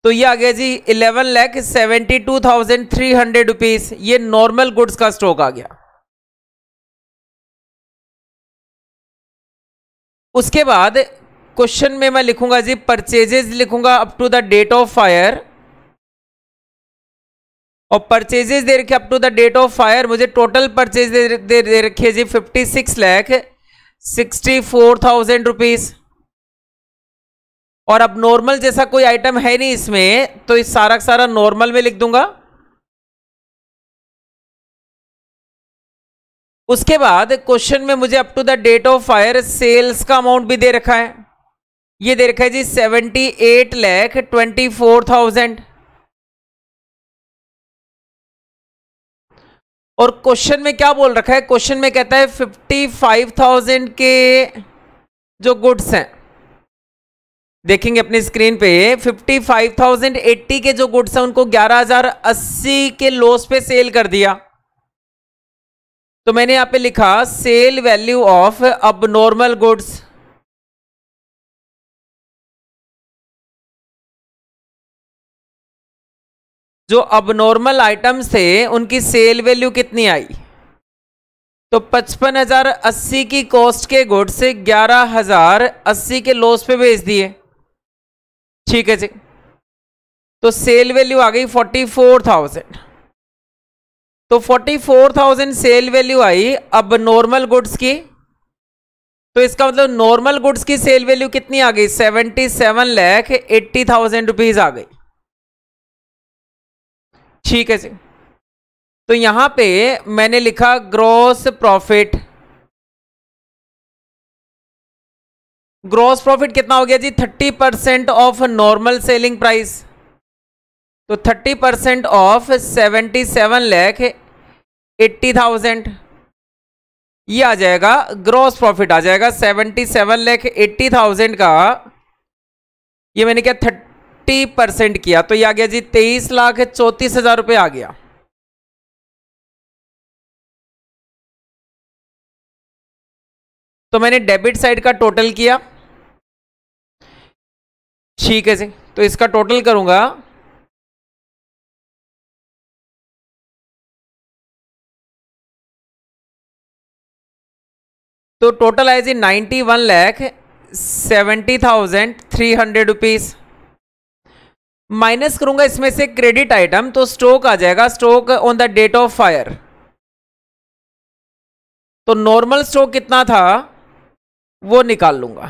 तो ये आ गया जी 11,72,300 रुपीज। ये नॉर्मल गुड्स का स्टॉक आ गया। उसके बाद क्वेश्चन में मैं लिखूंगा जी परचेजेस लिखूंगा up to the date of fire, और परचेजेस दे रखे up to the date of fire, मुझे टोटल परचेज दे रखी है जी 56,64,000 रुपीज। और अब नॉर्मल जैसा कोई आइटम है नहीं इसमें, तो इस सारा का सारा नॉर्मल में लिख दूंगा। उसके बाद क्वेश्चन में मुझे up to the date of fire sales का अमाउंट भी दे रखा है, ये दे रखा है जी 78,24,000। और क्वेश्चन में क्या बोल रखा है, क्वेश्चन में कहता है 55,000 के जो गुड्स हैं, देखेंगे अपनी स्क्रीन पे 55,080 के जो गुड्स हैं उनको 11,080 के लॉस पे सेल कर दिया। तो मैंने यहां पे लिखा सेल वैल्यू ऑफ अब नॉर्मल गुड्स। जो अब नॉर्मल आइटम्स थे उनकी सेल वैल्यू कितनी आई, तो 55,080 की कॉस्ट के गुड्स से 11,080 के लॉस पे बेच दिए। ठीक है जी, तो सेल वैल्यू आ गई 44,000। तो 44,000 सेल वैल्यू आई। अब नॉर्मल गुड्स की, तो इसका मतलब नॉर्मल गुड्स की सेल वैल्यू कितनी आ गई? 77,80,000 रुपीज आ गई। ठीक है जी, तो यहां पे मैंने लिखा ग्रॉस प्रॉफिट। ग्रॉस प्रॉफिट कितना हो गया जी? 30% ऑफ नॉर्मल सेलिंग प्राइस। तो 30% ऑफ 77,80,000, ये आ जाएगा ग्रॉस प्रॉफिट। आ जाएगा 77,80,000 का, ये मैंने क्या 30% किया, तो ये आ गया जी 23,34,000 रुपये आ गया। तो मैंने डेबिट साइड का टोटल किया। ठीक है जी, तो इसका टोटल करूंगा। तो टोटल आया जी 91,70,300 रुपीज। माइनस करूंगा इसमें से क्रेडिट आइटम, तो स्टॉक आ जाएगा, stock on the date of fire. तो नॉर्मल स्टॉक कितना था वो निकाल लूंगा।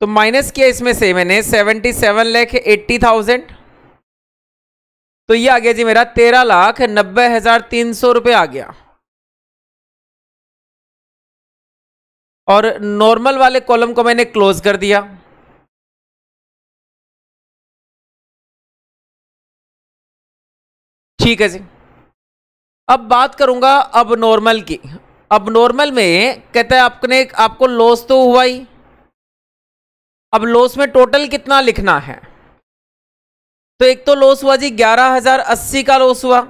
तो माइनस किया इसमें से मैंने 77,80,000, तो ये आ गया जी मेरा 13,90,300 रुपये आ गया। और नॉर्मल वाले कॉलम को मैंने क्लोज कर दिया। ठीक है जी, अब बात करूंगा अब नॉर्मल की। अब नॉर्मल में कहता है आपको लॉस तो हुआ ही। अब लॉस में टोटल कितना लिखना है? तो एक तो लॉस हुआ जी 11,080 का लॉस हुआ।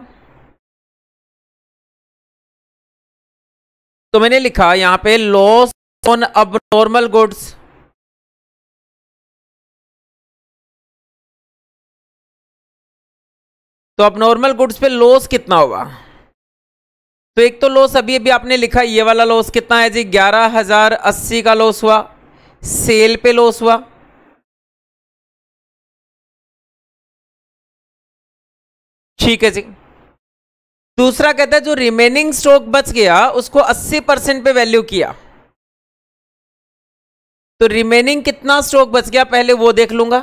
तो मैंने लिखा यहां पे लॉस ऑन अब नॉर्मल गुड्स। तो अब नॉर्मल गुड्स पे लॉस कितना होगा? तो एक तो लॉस अभी अभी आपने लिखा, ये वाला लॉस कितना है जी? 11,080 का लॉस हुआ, सेल पे लॉस हुआ। ठीक है जी, दूसरा कहता है जो रिमेनिंग स्टॉक बच गया उसको 80% पे वैल्यू किया। तो रिमेनिंग कितना स्टॉक बच गया पहले वो देख लूंगा।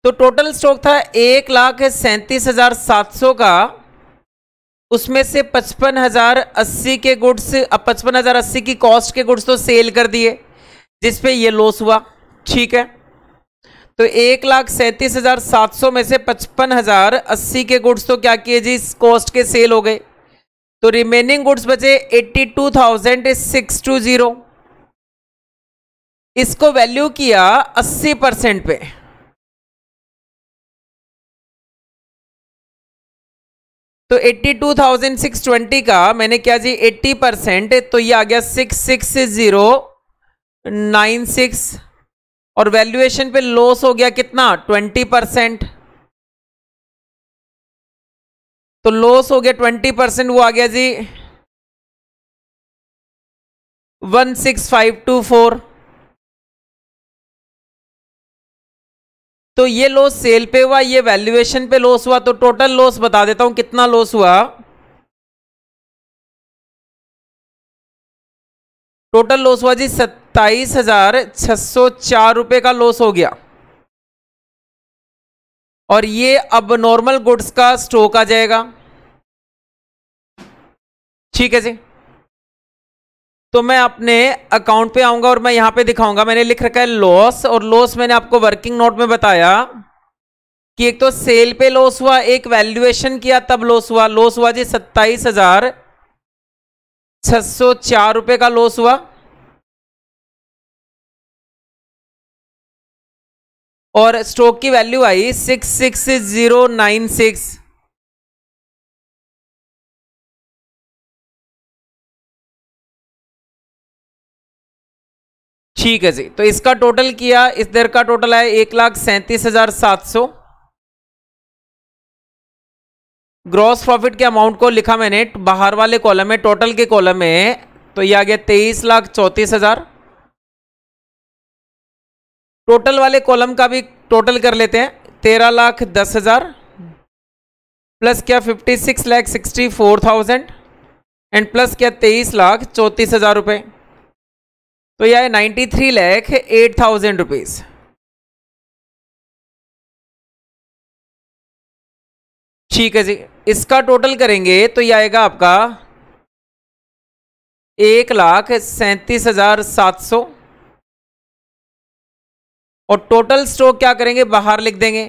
तो टोटल स्टॉक था 1,37,700 का, उसमें से 55,080 के गुड्स, अब 55,080 की कॉस्ट के गुड्स तो सेल कर दिए जिसपे ये लॉस हुआ। ठीक है, तो 1,37,700 में से 55,080 के गुड्स तो क्या किए जी? कॉस्ट के सेल हो गए। तो रिमेनिंग गुड्स बचे 82,620। इसको वैल्यू किया 80% पे। तो 82,620 का मैंने क्या जी 80%, तो ये आ गया 66096। और वैल्यूएशन पे लॉस हो गया कितना? 20%। तो लॉस हो गया 20%, वो आ गया जी 16,524। तो ये लॉस सेल पे हुआ, ये वैल्यूएशन पे लॉस हुआ। तो टोटल लॉस बता देता हूं कितना लॉस हुआ। टोटल लॉस हुआ जी 27,604 रुपए का लॉस हो गया। और ये अब नॉर्मल गुड्स का स्टॉक आ जाएगा। ठीक है जी, तो मैं अपने अकाउंट पे आऊंगा और मैं यहां पे दिखाऊंगा। मैंने लिख रखा है लॉस, और लॉस मैंने आपको वर्किंग नोट में बताया कि एक तो सेल पे लॉस हुआ, एक वैल्यूएशन किया तब लॉस हुआ। लॉस हुआ जी 27,604 रुपए का लॉस हुआ। और स्टॉक की वैल्यू आई 66096। ठीक है जी, तो इसका टोटल किया, इस देर का टोटल है 1,37,700। ग्रॉस प्रॉफिट के अमाउंट को लिखा मैंने बाहर वाले कॉलम में, टोटल के कॉलम में, तो ये आ गया 23,34,000। टोटल वाले कॉलम का भी टोटल कर लेते हैं, 13,10,000 प्लस क्या 56,64,000 एंड प्लस क्या 23,34,000 रुपये, तो यह है 93,08,000 रुपीज। ठीक है जी, इसका टोटल करेंगे तो यह आएगा आपका 1,37,700 और टोटल स्टॉक क्या करेंगे, बाहर लिख देंगे।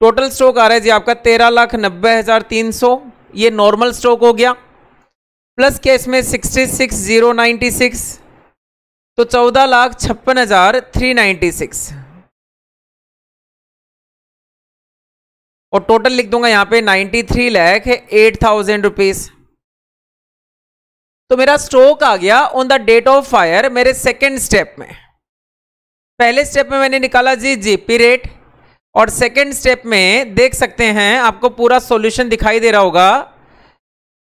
टोटल स्टॉक आ रहा है जी आपका 13,90,300, ये नॉर्मल स्टॉक हो गया, प्लस क्या इसमें 66,096, तो 14,56,396 और टोटल लिख दूंगा यहां पे 93,08,000 रुपीज। तो मेरा स्टॉक आ गया on the date of fire मेरे सेकेंड स्टेप में। पहले स्टेप में मैंने निकाला जी जीपी रेट, और सेकेंड स्टेप में देख सकते हैं आपको पूरा सॉल्यूशन दिखाई दे रहा होगा,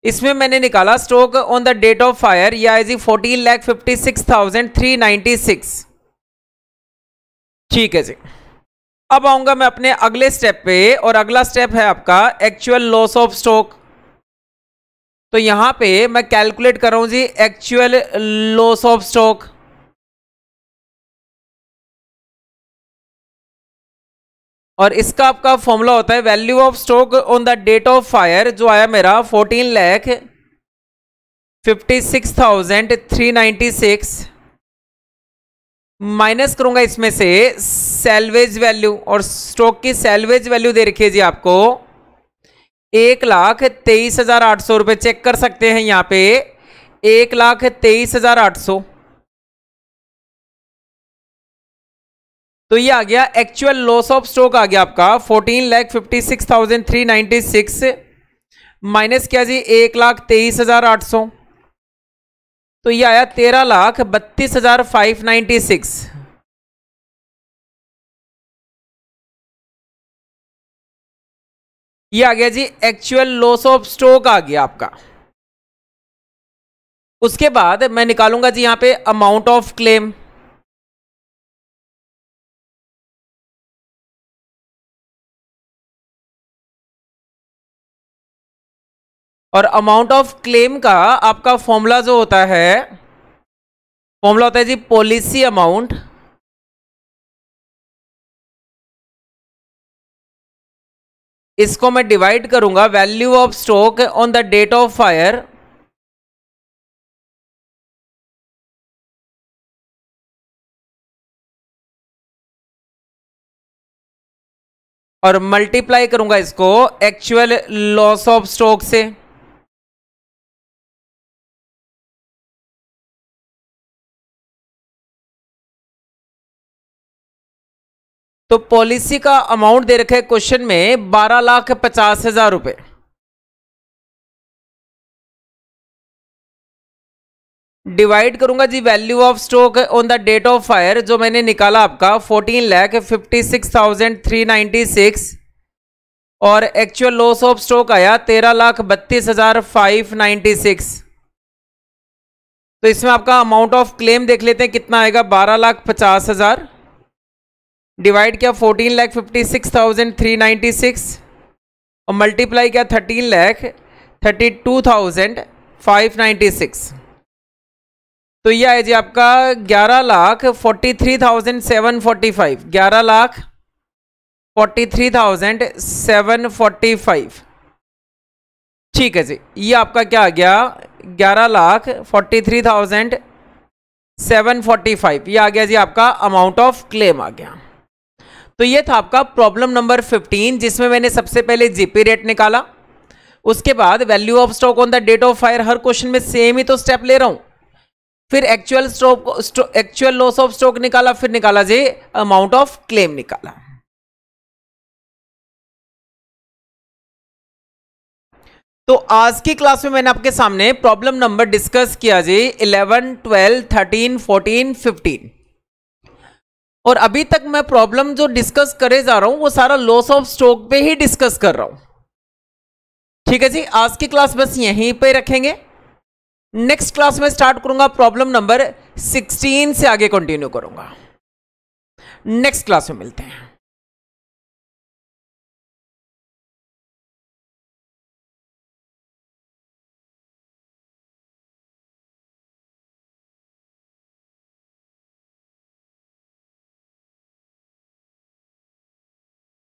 इसमें मैंने निकाला stock on the date of fire, या है जी 14,56,396। ठीक है जी, अब आऊंगा मैं अपने अगले स्टेप पे, और अगला स्टेप है आपका एक्चुअल लॉस ऑफ स्टॉक। तो यहां पे मैं कैलकुलेट कर रहा हूं जी एक्चुअल लॉस ऑफ स्टॉक। और इसका आपका फॉर्मूला होता है value of stock on the date of fire, जो आया मेरा 14,56,396 माइनस करूंगा इसमें से सैल्वेज वैल्यू, और स्टॉक की सैल्वेज वैल्यू दे रखी है जी आपको 1,23,800 रुपये। चेक कर सकते हैं यहां पे 1,23,800, तो ये आ गया एक्चुअल लॉस ऑफ स्टॉक आ गया आपका 14,56,396 माइनस क्या जी 1,23,800, तो ये आया 13,32,596। ये आ गया जी एक्चुअल लॉस ऑफ स्टॉक आ गया आपका। उसके बाद मैं निकालूंगा जी यहां पे अमाउंट ऑफ क्लेम। और अमाउंट ऑफ क्लेम का आपका फॉर्मूला जो होता है, फॉर्मूला होता है जी पॉलिसी अमाउंट, इसको मैं डिवाइड करूंगा value of stock on the date of fire, और मल्टीप्लाई करूंगा इसको एक्चुअल लॉस ऑफ स्टॉक से। तो पॉलिसी का अमाउंट दे रखा है क्वेश्चन में 12,50,000 रुपए। डिवाइड करूंगा जी value of stock on the date of fire, जो मैंने निकाला आपका 14,56,396, और एक्चुअल लॉस ऑफ स्टॉक आया 13,32,596। तो इसमें आपका अमाउंट ऑफ क्लेम देख लेते हैं कितना आएगा, 12,50,000 डिवाइड किया 14,56,396 और मल्टीप्लाई किया 13,32,596। तो यह है जी आपका 11,43,745, 11,43,745। ठीक है जी, ये आपका क्या आ गया 11,43,745, ये आ गया जी आपका अमाउंट ऑफ क्लेम आ गया। तो ये था आपका प्रॉब्लम नंबर 15, जिसमें मैंने सबसे पहले जीपी रेट निकाला, उसके बाद value of stock on the date of fire, हर क्वेश्चन में सेम ही तो स्टेप ले रहा हूं, फिर एक्चुअल लॉस ऑफ स्टॉक निकाला, फिर निकाला जी अमाउंट ऑफ क्लेम निकाला। तो आज की क्लास में मैंने आपके सामने प्रॉब्लम नंबर डिस्कस किया जी 11, 12, 13, 14, 15 और अभी तक मैं प्रॉब्लम जो डिस्कस करे जा रहा हूं वो सारा लॉस ऑफ स्टॉक पे ही डिस्कस कर रहा हूं। ठीक है जी, आज की क्लास बस यहीं पे रखेंगे। नेक्स्ट क्लास में स्टार्ट करूंगा प्रॉब्लम नंबर 16 से आगे कंटिन्यू करूंगा। नेक्स्ट क्लास में मिलते हैं।